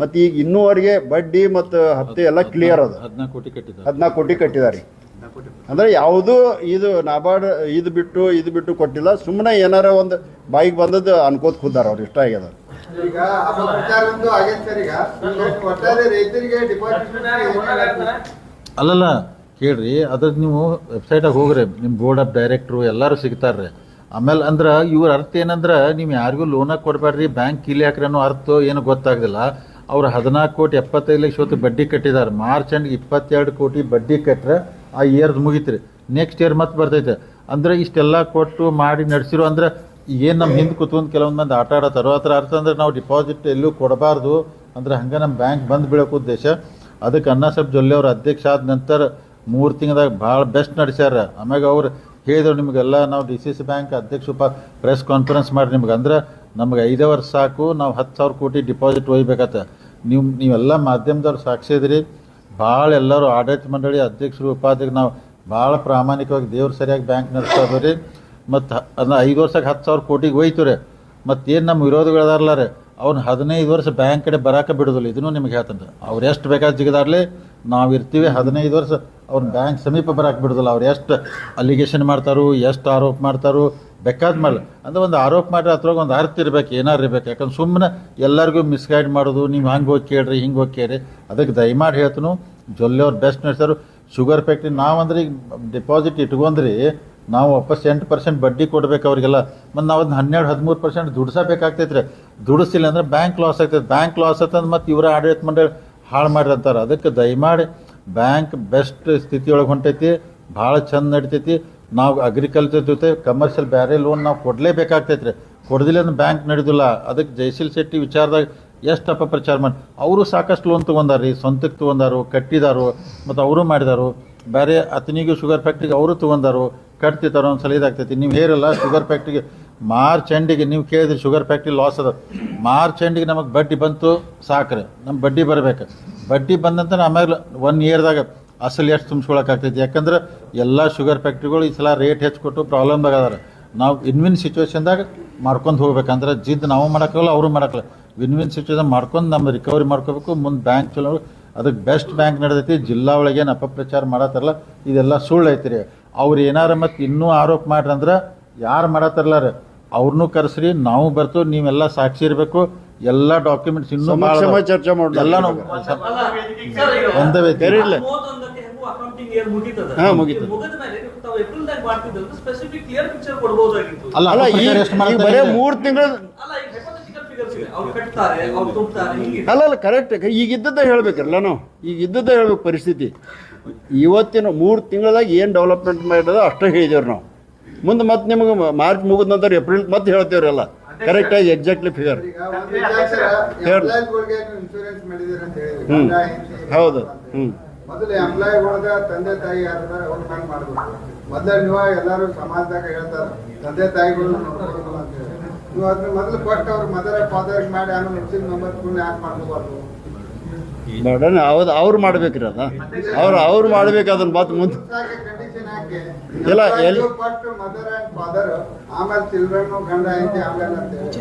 ಮತ್ತು ಈಗ ಇನ್ನೂವರೆಗೆ ಬಡ್ಡಿ ಮತ್ತು ಹಪ್ತೆ ಎಲ್ಲ ಕ್ಲಿಯರ್ ಅದ. 14 ಕೋಟಿ ಕಟ್ಟಿದ್ದಾರೆ. 14 ಕೋಟಿ ಕಟ್ಟಿದ್ದಾರೆ. ಅಂದರೆ ಯಾವುದೂ ಇದು ನಾಬಾರ್ಡ್ ಇದು ಬಿಟ್ಟು ಕೊಟ್ಟಿಲ್ಲ. ಸುಮ್ಮನೆ ಏನಾರ ಒಂದು ಬಾಯಿಗೆ ಬಂದದ್ದು ಅನ್ಕೋತ ಕೂತಾರ ಅವ್ರು. ಇಷ್ಟ ಆಗ್ಯದ. ಈಗ ಅಪಪ್ರಚಾರ ಒಂದು ಆಗೈತೆ ಸರ್. ಈಗ ಒಟ್ಟಾರೆ ರೈತರಿಗೆ ಡಿಪಾಸಿಟ್ ಅಲ್ಲಲ್ಲ ಕೇಳ್ರಿ, ಅದ್ರದ್ದು ನೀವು ವೆಬ್ಸೈಟಾಗ ಹೋಗ್ರಿ, ನಿಮ್ಮ ಬೋರ್ಡ್ ಆಫ್ ಡೈರೆಕ್ಟ್ರು ಎಲ್ಲರೂ ಸಿಗ್ತಾರ್ರಿ. ಆಮೇಲೆ ಅಂದ್ರೆ ಇವ್ರ ಅರ್ಥ ಏನಂದ್ರೆ ನೀವು ಯಾರಿಗೂ ಲೋನಾಗ ಕೊಡಬೇಡ್ರಿ, ಬ್ಯಾಂಕ್ ಕೀಲಿ ಹಾಕ್ರಿ ಅನ್ನೋ ಅರ್ಥ ಏನು ಗೊತ್ತಾಗ್ದಿಲ್ಲ. ಅವ್ರು 14 ಕೋಟಿ 75 ಲಕ್ಷ ಹೊತ್ತು ಬಡ್ಡಿ ಕಟ್ಟಿದ್ದಾರೆ. ಮಾರ್ಚ್ ಎಂಡ್ಗೆ 22 ಕೋಟಿ ಬಡ್ಡಿ ಕಟ್ಟರೆ ಆ ಇಯರ್ದು ಮುಗಿತ್ರಿ. ನೆಕ್ಸ್ಟ್ ಇಯರ್ ಮತ್ತೆ ಬರ್ತೈತೆ. ಅಂದ್ರೆ ಇಷ್ಟೆಲ್ಲ ಕೊಟ್ಟು ಮಾಡಿ ನಡೆಸಿರೋ ಅಂದ್ರೆ ಏನು ನಮ್ಮ ಹಿಂದೆ ಕೂತ್ಕೊಂಡು ಕೆಲವೊಂದು ಮಂದಿ ಆಟ ಆಡತ್ತಾರೋ ಅದರ ಅರ್ಥ ಅಂದ್ರೆ ನಾವು ಡಿಪಾಸಿಟ್ ಎಲ್ಲೂ ಕೊಡಬಾರ್ದು ಅಂದ್ರೆ ಹಂಗೆ ನಮ್ಮ ಬ್ಯಾಂಕ್ ಬಂದು ಬೀಳೋಕೆ ಉದ್ದೇಶ. ಅದಕ್ಕೆ ಅಣ್ಣಾಸಾಹೇಬ್ ಜೊಲ್ಲೆ ಅವ್ರ ಅಧ್ಯಕ್ಷ ಆದ ನಂತರ 3 ತಿಂಗಳದಾಗ ಭಾಳ ಬೆಸ್ಟ್ ನಡೆಸ್ಯಾರ. ಆಮ್ಯಾಗ ಅವ್ರು ಹೇಳಿದ್ರು ನಿಮಗೆಲ್ಲ ನಾವು DCC ಬ್ಯಾಂಕ್ ಅಧ್ಯಕ್ಷ ಪ್ರೆಸ್ ಕಾನ್ಫರೆನ್ಸ್ ಮಾಡಿ ನಿಮ್ಗೆ ಅಂದ್ರೆ ನಮ್ಗೆ 5 ವರ್ಷ ಸಾಕು, ನಾವು 10,000 ಕೋಟಿ ಡಿಪಾಸಿಟ್ ಒಯ್ಬೇಕತ್ತ. ನೀವೆಲ್ಲ ಮಾಧ್ಯಮದವ್ರು ಸಾಕ್ಷಿದ್ರಿ. ಭಾಳ ಎಲ್ಲರೂ ಆಡಳಿತ ಮಂಡಳಿ ಅಧ್ಯಕ್ಷರು ಉಪಾಧ್ಯಕ್ಷರು ನಾವು ಭಾಳ ಪ್ರಾಮಾಣಿಕವಾಗಿ ದೇವ್ರು ಸರಿಯಾಗಿ ಬ್ಯಾಂಕ್ ನಡೆಸ್ತಾ ಇದ್ದೀವಿ. ಮತ್ತು ಅದನ್ನ 5 ವರ್ಷಕ್ಕೆ 10,000 ಕೋಟಿಗೆ ಹೋಯ್ತು ರೀ. ಮತ್ತೇನು ನಮ್ಮ ವಿರೋಧಿಗಳದಾರಲ್ಲ ರೀ ಅವ್ನು 15 ವರ್ಷ ಬ್ಯಾಂಕ್ ಕಡೆ ಬರಾಕ ಬಿಡೋದಿಲ್ಲ. ಇದನ್ನು ನಿಮ್ಗೆ ಹೇಳ್ತಾನೆ. ಅವ್ರು ಎಷ್ಟು ಬೇಕಾದ ಜಿಗದಾಡ್ಲಿ ನಾವು ಇರ್ತೀವಿ. 15 ವರ್ಷ ಅವ್ನ ಬ್ಯಾಂಕ್ ಸಮೀಪ ಬರಾಕ ಬಿಡೋದಿಲ್ಲ. ಅವ್ರು ಎಷ್ಟು ಅಲಿಗೇಷನ್ ಮಾಡ್ತಾರೋ, ಎಷ್ಟು ಆರೋಪ ಮಾಡ್ತಾರೋ ಬೇಕಾದ ಮಾಡಲಿ. ಅಂದ್ರೆ ಒಂದು ಆರೋಪ ಮಾಡಿದ್ರೆ ಅದ್ರೊಳಗೆ ಒಂದು ಅರ್ಥ ಇರ್ಬೇಕು, ಏನಾರು ಇರ್ಬೇಕು. ಯಾಕಂದ್ರೆ ಸುಮ್ಮನೆ ಎಲ್ಲರಿಗೂ ಮಿಸ್ಗೈಡ್ ಮಾಡೋದು, ನೀವು ಹಂಗೆ ಹೋಗಿ ಕೇಳ್ರಿ ಹಿಂಗೆ ಹೋಗಿ ಕೇಳ್ರಿ. ಅದಕ್ಕೆ ದಯಮಾಡಿ ಹೇಳ್ತನು ಜೊಲ್ಲೆ ಅವ್ರು ಬೆಸ್ಟ್ ನಡೆಸ್ತಾರೆ. ಶುಗರ್ ಫ್ಯಾಕ್ಟ್ರಿ ನಾವಂದ್ರೆ ಈಗ ಡಿಪಾಸಿಟ್ ಇಟ್ಕೊಂಡ್ರಿ ನಾವು ವಾಪಸ್ 8% ಬಡ್ಡಿ ಕೊಡ್ಬೇಕು ಅವರಿಗೆಲ್ಲ. ಮತ್ತು ನಾವು ಅದನ್ನ 12-13% ದುಡಿಸಬೇಕಾಗ್ತೈತೆ ರೀ. ದುಡಿಸಿಲ್ಲ ಅಂದ್ರೆ ಬ್ಯಾಂಕ್ ಲಾಸ್ ಆಗ್ತೈತೆ. ಬ್ಯಾಂಕ್ ಲಾಸ್ ಆಗ್ತಂದ್ರೆ ಮತ್ತು ಇವರ ಆಡಳಿತ ಮಂಡಳಿ ಹಾಳು ಮಾಡಿರಂತಾರೆ. ಅದಕ್ಕೆ ದಯಮಾಡಿ ಬ್ಯಾಂಕ್ ಬೆಸ್ಟ್ ಸ್ಥಿತಿಯೊಳಗೆ ಹೊಂಟೈತಿ, ಭಾಳ ಚಂದ ನಡಿತೈತಿ. ನಾವು ಅಗ್ರಿಕಲ್ಚರ್ ಜೊತೆ ಕಮರ್ಷಿಯಲ್ ಬೇರೆ ಲೋನ್ ನಾವು ಕೊಡಲೇಬೇಕಾಗ್ತೈತೆ ರೀ. ಕೊಡದಿಲ್ಲ ಅಂದ್ರೆ ಬ್ಯಾಂಕ್ ನಡೆದಿಲ್ಲ. ಅದಕ್ಕೆ ಜಯಶೀಲ್ ಶೆಟ್ಟಿ ವಿಚಾರದಾಗ ಎಷ್ಟು ಅಪಪ್ರಚಾರ ಮಾಡಿ ಅವರು ಸಾಕಷ್ಟು ಲೋನ್ ತೊಗೊಂಡಾರ್ರಿ, ಸ್ವಂತಕ್ಕೆ ತೊಗೊಂಡಾರು, ಕಟ್ಟಿದಾರು, ಮತ್ತು ಅವರು ಮಾಡಿದಾರು. ಬೇರೆ ಅತನಿಗೂ ಶುಗರ್ ಫ್ಯಾಕ್ಟ್ರಿಗೆ ಅವರು ತೊಗೊಂಡಾರು, ಕಟ್ತಿರ್ತಾರೋ ಒಂದು ಸಲ ಇದಾಗ್ತೈತಿ. ನೀವು ಹೇರಲ್ಲ ಶುಗರ್ ಫ್ಯಾಕ್ಟ್ರಿಗೆ ಮಾರ್ಚ್ ಎಂಡಿಗೆ ನೀವು ಕೇಳಿದ್ರಿ ಶುಗರ್ ಫ್ಯಾಕ್ಟ್ರಿ ಲಾಸ್ ಅದ. ಮಾರ್ಚ್ ಎಂಡಿಗೆ ನಮಗೆ ಬಡ್ಡಿ ಬಂತು ಸಾಕ್ರಿ, ನಮ್ಮ ಬಡ್ಡಿ ಬರಬೇಕು. ಬಡ್ಡಿ ಬಂದಂತ ಆಮೇಲೆ 1 ಇಯರ್ದಾಗ ಅಸಲು ಎಷ್ಟು ತುಂಬಿಸ್ಕೊಳಕ್ಕಾಗ್ತೈತಿ. ಯಾಕಂದ್ರೆ ಎಲ್ಲ ಶುಗರ್ ಫ್ಯಾಕ್ಟ್ರಿಗಳು ಈ ಸಲ ರೇಟ್ ಹೆಚ್ಚು ಕೊಟ್ಟು ಪ್ರಾಬ್ಲಮ್ದಾಗ ಅದಾರೆ. ನಾವು ವಿನ್ ಸಿಚುವೇಶನ್ದಾಗ ಮಾಡ್ಕೊಂಡು ಹೋಗ್ಬೇಕಂದ್ರೆ ಜಿದ್ದು ನಾವು ಮಾಡೋಕ್ಕಲ್ಲ ಅವರು ಮಾಡೋಕ್ಕಲ್ಲ. ವಿನ್ ಸಿಚುವೇಶನ್ ಮಾಡ್ಕೊಂಡು ನಮ್ಮ ರಿಕವರಿ ಮಾಡ್ಕೋಬೇಕು. ಮುಂದೆ ಬ್ಯಾಂಕ್ ಚಲೋ ಅದಕ್ಕೆ ಬೆಸ್ಟ್ ಬ್ಯಾಂಕ್ ನಡೆದೈತಿ. ಜಿಲ್ಲಾ ಒಳಗೆ ಏನು ಅಪಪ್ರಚಾರ ಮಾಡತ್ತಾರಲ್ಲ ಇದೆಲ್ಲ ಸುಳ್ಳು ಐತಿ ರೀ. ಅವ್ರು ಏನಾರ ಮತ್ತು ಇನ್ನೂ ಆರೋಪ ಮಾಡ್ರಂದ್ರೆ ಯಾರು ಮಾಡತ್ತಾರಲ್ಲ ರೀ ಅವ್ರನ್ನೂ ಕರೆಸ್ರಿ, ನಾವು ಬರ್ತೀವಿ. ನೀವೆಲ್ಲ ಸಾಕ್ಷಿ ಇರಬೇಕು. ಎಲ್ಲ ಡಾಕ್ಯುಮೆಂಟ್ಸ್ ಇನ್ನೂ ಚರ್ಚೆ ಮಾಡೋದು ಎಲ್ಲ ಒಂದೇ ವೇದಿಕೆ ಇರಲಿ. ಅಲ್ಲ ಅಲ್ಲ ಈಗ ಬರೀ 3 ತಿಂಗಳು ಅಲ್ಲ ಕರೆಕ್ಟ್. ಈಗ ಇದ್ದದ್ದ ಹೇಳ್ಬೇಕಲ್ಲ ನಾವು. ಈಗ ಇದ್ದದ್ದ ಹೇಳ್ಬೇಕು ಪರಿಸ್ಥಿತಿ. ಇವತ್ತಿನ 3 ತಿಂಗಳದಾಗ ಏನು ಡೆವಲಪ್ಮೆಂಟ್ ಮಾಡಿರೋದು ಅಷ್ಟೇ ಹೇಳಿದೇವ್ರಿ ನಾವು. ಮುಂದೆ ಮತ್ತೆ ನಿಮಗೆ ಮಾರ್ಚ್ ಮುಗಿದ ನಂತರ ಏಪ್ರಿಲ್ ಮತ್ತೆ ಹೇಳ್ತೇವ್ರಿ ಎಲ್ಲ ಕರೆಕ್ಟಾಗಿ ಎಕ್ಸಾಕ್ಟ್ಲಿ ಫಿಗರ್. ಇನ್ಶೂರೆನ್ಸ್ ಮಾಡಿದಿರ ಅಂತ ಹೇಳಿದ್ರಿ. ಹೌದು. ಮೊದಲು ಎಂಪ್ಲಾಯಿಗಳದ ತಂದೆ ತಾಯಿ ಯಾರಿದಾರ ಅವ್ರ ಮೇಲೆ ಮಾಡ್ಬೇಕು. ಮೊದಲು ನೀವು ಎಲ್ಲರೂ ಸಮಾಜದಾಗ ಹೇಳ್ತಾರೆ ತಂದೆ ತಾಯಿಗಳು ನೋಡ್ಕೊಳಲ್ಲ ಅಂತ ಹೇಳಿ. ನೀವು ಅದ್ರ ಮೊದಲು ಫಸ್ಟ್ ಅವ್ರ ಮದರ್ ಫಾದರ್ ಮಾಡಿ ಆಮೇಲೆ ಮುಸ್ಲಿಂ ನಂಬರ್ ಯಾಕೆ ಮಾಡ್ಕೋಬಾರ್ದು? ಬಡನ್ ಅವ್ರು ಮಾಡ್ಬೇಕ್ರಿ ಅದ. ಅವ್ರು ಮಾಡ್ಬೇಕು ಅದನ್ನ ಮಾತು ಮುಂದೆ ಕಂಡೀಷನ್ ಹಾಕಿ ಇಲ್ಲ ಎಲ್ಲಿ ಫಸ್ಟ್ ಮದರ್ ಅಂಡ್ ಫಾದರ್ ಆಮೇಲೆ ಚಿಲ್ಡ್ರನ್ ಗಂಡ ಐತಿ ಆಮೇಲೆ ಅಂತ ಹೇಳಿ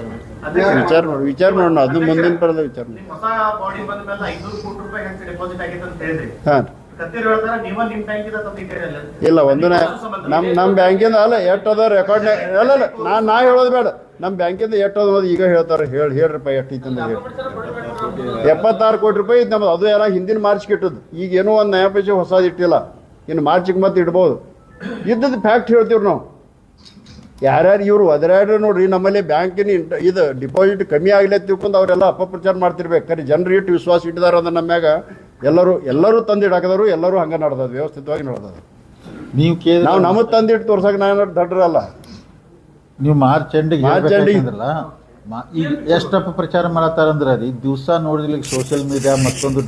ವಿಚಾರ ಮಾಡೋಣ. ಅದು ಮುಂದಿನ ಪರದ ವಿಚಾರ. ಹೊಸ ಬಾಡಿ ಬಂದ ಮೇಲೆ 500 ಕೋಟಿ ರೂಪಾಯಿ ಡೆಪಾಸಿಟ್ ಆಗೈತೆ ಅಂತ ಹೇಳಿದ್ರಿ. ಹಾಂ ಕತ್ತೀರ್ ಹೇಳ್ತಾರ ನೀವ ನಿಮ್ ಬ್ಯಾಂಕಿಂದ ತಂದು ಇಟ್ಟಿರಲ್ಲ. ಇಲ್ಲ ಒಂದು ನಮ್ಮ ಬ್ಯಾಂಕಿಂದ ಅಲ್ಲ ಎಷ್ಟು ಅದ ರೆಕಾರ್ಡ್ ಅಲ್ಲ ನಾ ಹೇಳೋದು ಬೇಡ. ನಮ್ಮ ಬ್ಯಾಂಕಿಂದ ಎಷ್ಟು ಅದ ಅನ್ನೋದು ಈಗ ಹೇಳ್ತಾರೆ. ಹೇಳ್ರಪ್ಪ ಎಷ್ಟು ಐತೆ ಅಂತ ಹೇಳಿ. 76 ಕೋಟಿ ರೂಪಾಯಿ ಇತ್ತು ನಮ್ಮದು. ಅದು ಎಲ್ಲ ಹಿಂದಿನ ಮಾರ್ಚ್ಗೆ ಇಟ್ಟದ್ದು. ಈಗ ಏನೋ ಒಂದು ನಯ ಪೈಸೆ ಹೊಸದು ಇಟ್ಟಿಲ್ಲ. ಇನ್ನು ಮಾರ್ಚಿಗೆ ಮತ್ತೆ ಇಡ್ಬೋದು. ಇದ್ದದ್ದು ಫ್ಯಾಕ್ಟ್ ಹೇಳ್ತೀವಿ ನಾವು. ಯಾರ್ಯಾರು ಇವರು ಒದರಾಡ್ರೆ ನೋಡ್ರಿ ನಮ್ಮಲ್ಲಿ ಬ್ಯಾಂಕಿನ ಇದು ಡಿಪಾಸಿಟ್ ಕಮ್ಮಿ ಆಗಲಿ ಅಂತ ತಿಳ್ಕೊಂಡು ಅವರೆಲ್ಲ ಅಪಪ್ರಚಾರ ಮಾಡ್ತಿರ್ಬೇಕು. ಖರೀ ಜನರು ಇಟ್ಟು ವಿಶ್ವಾಸ ಇಟ್ಟಿದಾರ ಅಂದ್ರೆ ನಮ್ಮ ಮ್ಯಾಗ ಎಲ್ಲರೂ ತಂದಿಡಾಕದವರು. ಎಲ್ಲರೂ ಹಂಗೆ ನಡೆದದು, ವ್ಯವಸ್ಥಿತವಾಗಿ ನಡೆದದು. ನಾವು ನಮಗೆ ತಂದಿಟ್ಟು ತೋರ್ಸಕ್ಕೆ ನಾನು ದಡ್ರಲ್ಲ. ನೀವು ಮಾರ್ಚ್ ಎಂಡಿಗೆ ಈಗ ಎಷ್ಟು ಅಪಪ್ರಚಾರ ಮಾಡತ್ತಾರಂದ್ರೆ ಅದು ದಿವಸ ನೋಡಿದ್ಲಿ ಸೋಷಿಯಲ್ ಮೀಡಿಯಾ ಮತ್ತೊಂದು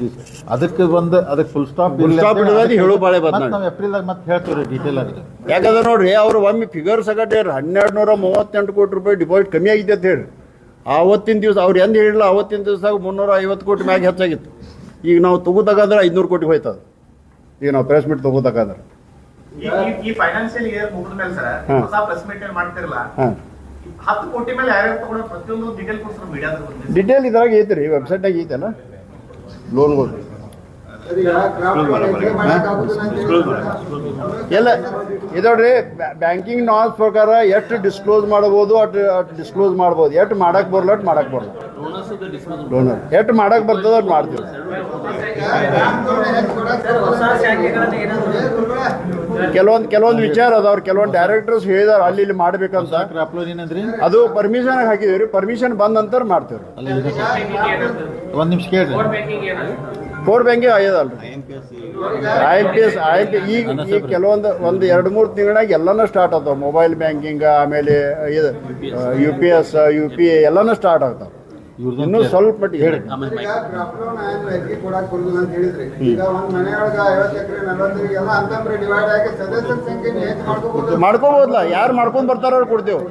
ಅದಕ್ಕೆ ಫುಲ್ ಸ್ಟಾಪ್ ಹೇಳು ಬಾಳೆ ನಾವು ಏಪ್ರಿಲ್ದಾಗ ಮತ್ತೆ ಹೇಳ್ತೀವಿ ಡೀಟೇಲ್ ಆಗಿ. ಯಾಕಂದ್ರೆ ನೋಡ್ರಿ ಅವ್ರು ಒಮ್ಮೆ ಫಿಗರ್ ಸಗಟ್ 1238 ಕೋಟಿ ರೂಪಾಯಿ ಡಿಪಾಸಿಟ್ ಕಮ್ಮಿ ಆಗಿದೆ ಅಂತ ಹೇಳಿ ಆವತ್ತಿನ ದಿವಸ ಅವ್ರು ಎಂದು ಹೇಳಿಲ್ಲ. ಆವತ್ತಿನ ದಿವಸ 350 ಕೋಟಿ ಮ್ಯಾಗ ಹೆಚ್ಚಾಗಿತ್ತು. ಈಗ ನಾವು ತಗೋತಕ್ಕಾದ್ರೆ 500 ಕೋಟಿ ಹೋಯ್ತದ. ಈಗ ನಾವು ಪ್ರೆಸ್ ಮೀಟ್ ತಗೋತಕ್ಕಾದ್ರೆ ಈ ಫೈನಾನ್ಷಿಯಲ್ ಇಯರ್ ಮುಗಿದ ಮೇಲೆ ಸರ್ ಹೊಸ ಪ್ರೆಸ್ ಮೀಟ್ ಮಾಡ್ತಿರಲ್ಲ 10 ಕೋಟಿ ಮೇಲೆ ಯಾರ್ಯಾರು ತಗೊಂಡು ಪ್ರತಿಯೊಂದು ಡೀಟೇಲ್ ಕೊಡ್ತಾರೆ ಮೀಡಿಯಾದಲ್ಲಿ. ಡಿಟೇಲ್ ಇದ್ರಾಗ ಐತ್ರಿ, ವೆಬ್ಸೈಟ್ನಾಗ ಐತಲ್ಲ ಲೋನ್ಗಳು ಎಲ್ಲ ಇದೋಡ್ರಿ. ಬ್ಯಾಂಕಿಂಗ್ ನಾರ್ಮ್ಸ್ ಪ್ರಕಾರ ಎಷ್ಟು ಡಿಸ್ಕ್ಲೋಸ್ ಮಾಡ್ಬೋದು ಅಷ್ಟು ಡಿಸ್ಕ್ಲೋಸ್ ಮಾಡ್ಬೋದು. ಎಷ್ಟು ಮಾಡಕ್ ಬರಲ್ಲ ಅಷ್ಟು ಮಾಡಕ್ ಬರಲ್ಲ. ಡೋನರ್ ಎಷ್ಟು ಮಾಡಕ್ ಬರ್ತದ ಅಷ್ಟು ಮಾಡ್ತೀವಿ. ಕೆಲವೊಂದು ವಿಚಾರ ಅದಾವ್ರು. ಕೆಲವೊಂದು ಡೈರೆಕ್ಟರ್ಸ್ ಹೇಳಿದಾರ ಅಲ್ಲಿ ಇಲ್ಲಿ ಮಾಡ್ಬೇಕಂತ. ಅದು ಪರ್ಮಿಷನ್ ಹಾಕಿದೀವಿ. ಪರ್ಮಿಷನ್ ಬಂದ ನಂತರ ಮಾಡ್ತೀವಿ. ಒಂದ್ ನಿಮಿಷ ಕೇಳ್ರಿ. Core banking ಆಗ್ಯದಲ್ರಿ. IMPS ಈಗ ಕೆಲವೊಂದು 2-3 ತಿಂಗಳಾಗ ಎಲ್ಲನೂ ಸ್ಟಾರ್ಟ್ ಆಗ್ತಾವ. ಮೊಬೈಲ್ ಬ್ಯಾಂಕಿಂಗ್, ಆಮೇಲೆ ಇದು UPS, UPA ಎಲ್ಲನೂ ಸ್ಟಾರ್ಟ್ ಆಗ್ತಾವ. ಇನ್ನೂ ಸ್ವಲ್ಪ ಮಟ್ಟಿಗೆ ಹೇಳಿ. ಮಾಡ್ಕೋಬಹುದಲ್ಲ. ಯಾರು ಮಾಡ್ಕೊಂಡ್ ಬರ್ತಾರ ಅವ್ರು ಕೊಡ್ತೇವೆ.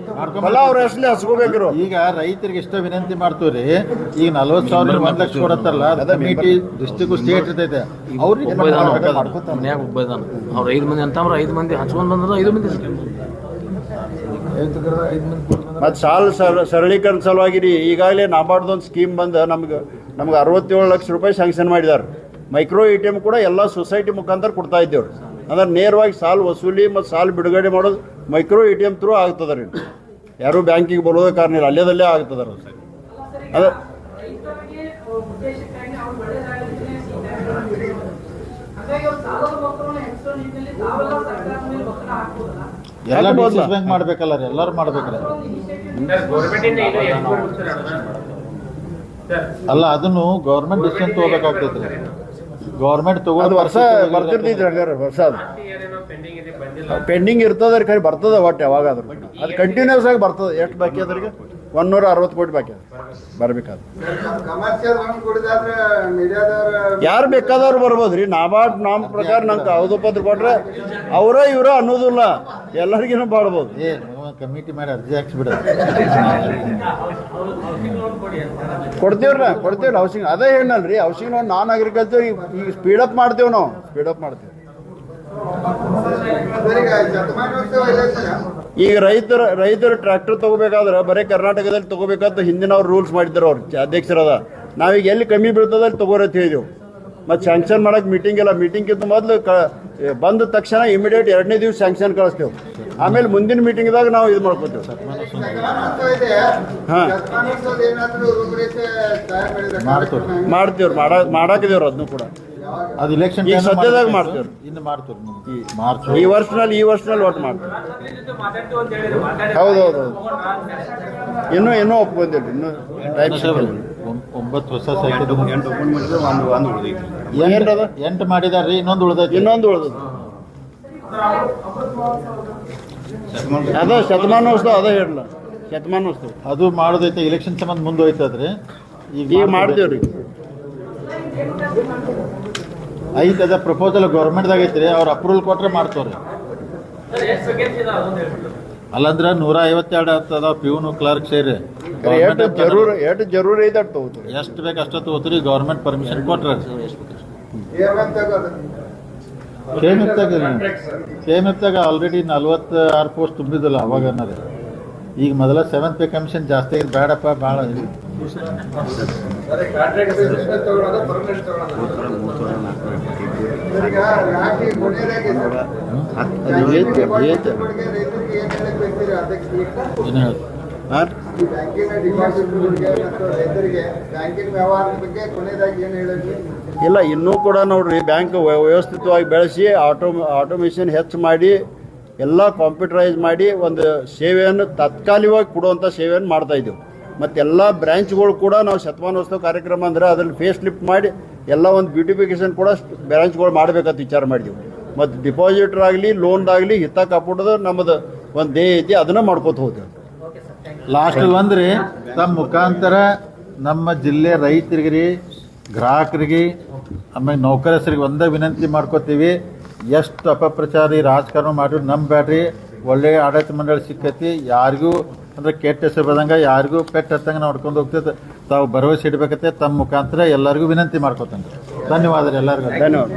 ಅಲ್ಲ ಅವ್ರ ಹೆಸರಲ್ಲಿ ಹಸ್ಕೋಬೇಕಿರೋ. ಈಗ ರೈತರಿಗೆ ಇಷ್ಟ ವಿನಂತಿ ಮಾಡ್ತೀವ್ರಿ. ಈಗ 40,000 1 ಲಕ್ಷ ಕೊಡತ್ತಾರಲ್ಲ ಕಮಿಟಿ ಡಿಸ್ಟ್ರಿಕ್ಟ್ ಸ್ಟೇಟ್ ಇರ್ತೈತೆ. ಅವ್ರಿಗೆ ಮನ್ಯಾಗ ಒಬ್ಬ ಇದಾನ. ಅವ್ರು 5 ಮಂದಿ ಅಂತಂದ್ರೆ 5 ಮಂದಿ ಹಚ್ಕೊಂಡ್ ಬಂದ್ರೆ 5 ಮಂದಿ ಮತ್ತು ಸಾಲ ಸರಳೀಕರಣ ಸಲುವಾಗಿ ಈಗಾಗಲೇ ನಾಬಾರ್ದೊಂದು ಸ್ಕೀಮ್ ಬಂದು ನಮ್ಗೆ 67 ಲಕ್ಷ ರೂಪಾಯಿ ಸ್ಯಾಂಕ್ಷನ್ ಮಾಡಿದ್ದಾರೆ. ಮೈಕ್ರೋ ATM ಕೂಡ ಎಲ್ಲ ಸೊಸೈಟಿ ಮುಖಾಂತರ ಕೊಡ್ತಾ ಇದ್ದೇವ್ರಿ. ಅಂದ್ರೆ ನೇರವಾಗಿ ಸಾಲ ವಸೂಲಿ ಮತ್ತು ಸಾಲ ಬಿಡುಗಡೆ ಮಾಡೋದು ಮೈಕ್ರೋ ATM ಥ್ರೂ ಆಗ್ತದ ರೀ. ಯಾರು ಬ್ಯಾಂಕಿಗೆ ಬರೋದೇ ಕಾರಣ ಇಲ್ಲ, ಅಲ್ಲೇ ಆಗ್ತದ ರೀ. ಅದ ಎಲ್ಲ ಡಿಸಿಸ್ ಬ್ಯಾಂಕ್ ಮಾಡ್ಬೇಕಲ್ಲ ರೀ. ಎಲ್ಲರೂ ಮಾಡ್ಬೇಕ್ರಿ. ಅಲ್ಲ ಅದನ್ನು ಗೌರ್ಮೆಂಟ್ ಡಿಸಿಷನ್ ತಗೋಬೇಕಾಗ್ತೈತ್ರಿ. ಗೌರ್ಮೆಂಟ್ ತಗೋದು ವರ್ಷ ಬರ್ತಿರ್ತೈತ್ರಿ. ಹಂಗಾರೆ ವರ್ಷ ಅದು ಪೆಂಡಿಂಗ್ ಇರ್ತದ ರೀ. ಖರೀ ಬರ್ತದ ಒಟ್ಟು ಯಾವಾಗಾದ್ರೂ. ಅದು ಕಂಟಿನ್ಯೂಸ್ ಆಗಿ ಬರ್ತದೆ. ಎಷ್ಟು ಬಾಕಿ ಅದ್ರಿಗೆ 160 ಕೋಟಿ ಬಾಕಿ ಅದ ಬರ್ಬೇಕಾದ್ರೆ. ಯಾರು ಬೇಕಾದವ್ರು ಬರ್ಬೋದು ರೀ. ನಾಬಾರ್ಡ್ ನಮ್ಮ ಪ್ರಕಾರ ನಂಗೆ ಹೌದು ಪತ್ರ ಕೊಟ್ರೆ ಇವರ ಅನ್ನೋದಿಲ್ಲ, ಎಲ್ಲರಿಗೂ ಮಾಡ್ಬೋದು. ಕಮಿಟಿ ಮಾಡಿ ಅರ್ಜಿ ಹಾಕ್ಸ್ಬಿಡ ಕೊಡ್ತೀವ್ರಿ ಹೌಸಿಂಗ್. ಅದೇ ಏನಲ್ರಿ ಹೌಸಿಂಗ್ ಲೋನ್ ನಾನ್ ಅಗ್ರಿಕಲ್ಚರ್ ಈಗ ಸ್ಪೀಡಪ್ ಮಾಡ್ತೇವೆ ನಾವು. ಈಗ ರೈತರು ಟ್ರ್ಯಾಕ್ಟರ್ ತಗೋಬೇಕಾದ್ರೆ ಬರೀ ಕರ್ನಾಟಕದಲ್ಲಿ ತಗೋಬೇಕಂತ ಹಿಂದಿನ ಅವ್ರು ರೂಲ್ಸ್ ಮಾಡಿದ್ರು. ಅವ್ರು ಅಧ್ಯಕ್ಷರದ ನಾವೀಗ ಎಲ್ಲಿ ಕಮ್ಮಿ ಬೀಳ್ತದ ಅಲ್ಲಿ ತಗೋರತ್ ಹೇಳಿದೆವು. ಮತ್ತು ಸ್ಯಾಂಕ್ಷನ್ ಮಾಡಕ್ಕೆ ಮೀಟಿಂಗ್ ಇಲ್ಲ. ಮೀಟಿಂಗ್ಗಿಂತ ಮೊದಲು ಬಂದ ತಕ್ಷಣ ಇಮಿಡಿಯೇಟ್ 2ನೇ ದಿವಸ ಸ್ಯಾಂಕ್ಷನ್ ಕಳಿಸ್ತೇವೆ. ಆಮೇಲೆ ಮುಂದಿನ ಮೀಟಿಂಗ್ದಾಗ ನಾವು ಇದು ಮಾಡ್ಕೊತೇವೆ. ಹಾಂ ಮಾಡ್ತೀವ್ರಿ. ಮಾಡಾಕಿದೇವ್ರಿ ಅದನ್ನು ಕೂಡ. ಅದು ಇಲೆಕ್ಷನ್ ಈಗ ಸದ್ಯದಾಗ ಮಾಡ್ತೀವ್ರಿ. ಇನ್ನು ಮಾಡ್ತೀವಿ. ಈ ವರ್ಷನಲ್ಲಿ ಒಟ್ಟು ಮಾಡ್ತೀವಿ. ಹೌದೌದು. ಇನ್ನೂ ಒಪ್ಕೊಂಡಿಲ್ಲ. ಇನ್ನೂ ಟೈಮ್ 9 ಹೊಸ ಸೈಕಲ್ 8 ಮಾಡಿದಾರ್ರಿ. ಇನ್ನೊಂದು ಉಳ್ದೈತಿ. ಅದ ಶತಮಾನೋತ್ಸವ. ಅದ ಹೇಳಲ್ಲ ಶತಮಾನೋತ್ಸವ ಅದು ಮಾಡೋದೈತೆ. ಎಲೆಕ್ಷನ್ ಸಂಬಂಧ ಮುಂದೆ ಹೋಯ್ತದ್ರಿ. ಈಗ ಮಾಡ್ತೇವ್ರಿ. ಐತದ ಪ್ರಪೋಸಲ್ ಗೌರ್ಮೆಂಟ್ದಾಗ ಐತ್ರಿ. ಅವ್ರು ಅಪ್ರೂವಲ್ ಕೊಟ್ರೆ ಮಾಡ್ತವ್ರಿ. ಅಲ್ಲಂದ್ರ 152 ಆಗ್ತದ ಪ್ಯೂನು ಕ್ಲರ್ಕ್ ಸೇರಿ. ಎಷ್ಟು ಜರೂರ್ ಐತೆ ಅಷ್ಟು ತಗೋತೀವಿ. ಎಷ್ಟು ಬೇಕು ಅಷ್ಟು ತಗೋತೀರಿ. ಗೌರ್ಮೆಂಟ್ ಪರ್ಮಿಷನ್ ಕೊಟ್ರೆ KMF ಆಲ್ರೆಡಿ 46 ಪೋಸ್ಟ್ ತುಂಬಿದಲ್ಲ ಅವಾಗ ಅನ್ನೋದು. ಈಗ ಮೊದಲ 7th ಪೇ ಕಮಿಷನ್ ಜಾಸ್ತಿ ಆಗಿದೆ. ಬೇಡಪ್ಪ ಭಾಳ ಈಗ ಯಾಕೆ ಕೊನೆಯದಾಗಿ ಸರ್ ರೈತರಿಗೆ ಏನ್ ಹೇಳಕ್ ಬಯಸ್ತೀರಿ ಅಧ್ಯಕ್ಷರಿಗೆ? ಏನು ಹೇಳಿ ಈ ಬ್ಯಾಂಕಿನ ಡಿಪಾಸಿಟ್ಗಳಿಗೆ ಮತ್ತು ರೈತರಿಗೆ ಬ್ಯಾಂಕಿನ ವ್ಯವಹಾರದ ಬಗ್ಗೆ ಕೊನೆಯದಾಗಿ ಏನು ಹೇಳಬೇಕು? ಇಲ್ಲ ಇನ್ನೂ ಕೂಡ ನೋಡ್ರಿ ಬ್ಯಾಂಕ್ ವ್ಯವಸ್ಥಿತವಾಗಿ ಬೆಳೆಸಿ ಆಟೋಮೇಷನ್ ಹೆಚ್ಚು ಮಾಡಿ ಎಲ್ಲ ಕಾಂಪ್ಯೂಟರೈಸ್ ಮಾಡಿ ಒಂದು ಸೇವೆಯನ್ನು ತಾತ್ಕಾಲಿಕವಾಗಿ ಕೊಡುವಂಥ ಸೇವೆಯನ್ನು ಮಾಡ್ತಾ ಇದ್ದೀವಿ. ಮತ್ತು ಎಲ್ಲ ಬ್ರ್ಯಾಂಚ್ಗಳು ಕೂಡ ನಾವು ಶತಮಾನೋತ್ಸವ ಕಾರ್ಯಕ್ರಮ ಅಂದರೆ ಅದನ್ನು ಫೇಸ್ ಲಿಫ್ಟ್ ಮಾಡಿ ಎಲ್ಲ ಒಂದು ಬ್ಯೂಟಿಫಿಕೇಷನ್ ಕೂಡ ಬ್ರಾಂಚ್ಗಳು ಮಾಡಬೇಕಂತ ವಿಚಾರ ಮಾಡಿದ್ದೀವಿ. ಮತ್ತು ಡಿಪಾಸಿಟರ್ ಆಗಲಿ ಲೋನ್ದಾಗಲಿ ಹಿತ ಕಾಪಾಡೋದು ನಮ್ಮದು ಒಂದು ಧ್ಯೇಯ ಐತಿ, ಅದನ್ನು ಮಾಡ್ಕೋತ ಹೋಗ್ತೀವಿ. ಲಾಸ್ಟ್ ಒಂದ್ರಿ ತಮ್ಮ ಮುಖಾಂತರ ನಮ್ಮ ಜಿಲ್ಲೆ ರೈತರಿಗೆ ಗ್ರಾಹಕರಿಗೆ ಆಮೇಲೆ ನೌಕರಸ್ಥರಿಗೆ ಒಂದೇ ವಿನಂತಿ ಮಾಡ್ಕೋತೀವಿ, ಎಷ್ಟು ಅಪಪ್ರಚಾರ ರಾಜಕಾರಣ ಮಾಡಿದ್ರು ನಂಬೇಡ್ರಿ. ಒಳ್ಳೆಯ ಆಡಳಿತ ಮಂಡಳಿ ಸಿಕ್ಕೈತಿ, ಯಾರಿಗೂ ಅಂದರೆ ಕೆಟ್ಟ ಹೆಸರು ಬದಂಗೆ ಯಾರಿಗೂ ಪೆಟ್ಟು ಹತ್ತಂಗೆ ನೋಡ್ಕೊಂಡು ಹೋಗ್ತೈತೆ. ತಾವು ಭರವಸೆ ಇಡಬೇಕತ್ತೆ ತಮ್ಮ ಮುಖಾಂತರ ಎಲ್ಲರಿಗೂ ವಿನಂತಿ ಮಾಡ್ಕೋತಂಗೆ. ಧನ್ಯವಾದ ಎಲ್ಲರಿಗೂ. ಧನ್ಯವಾದ.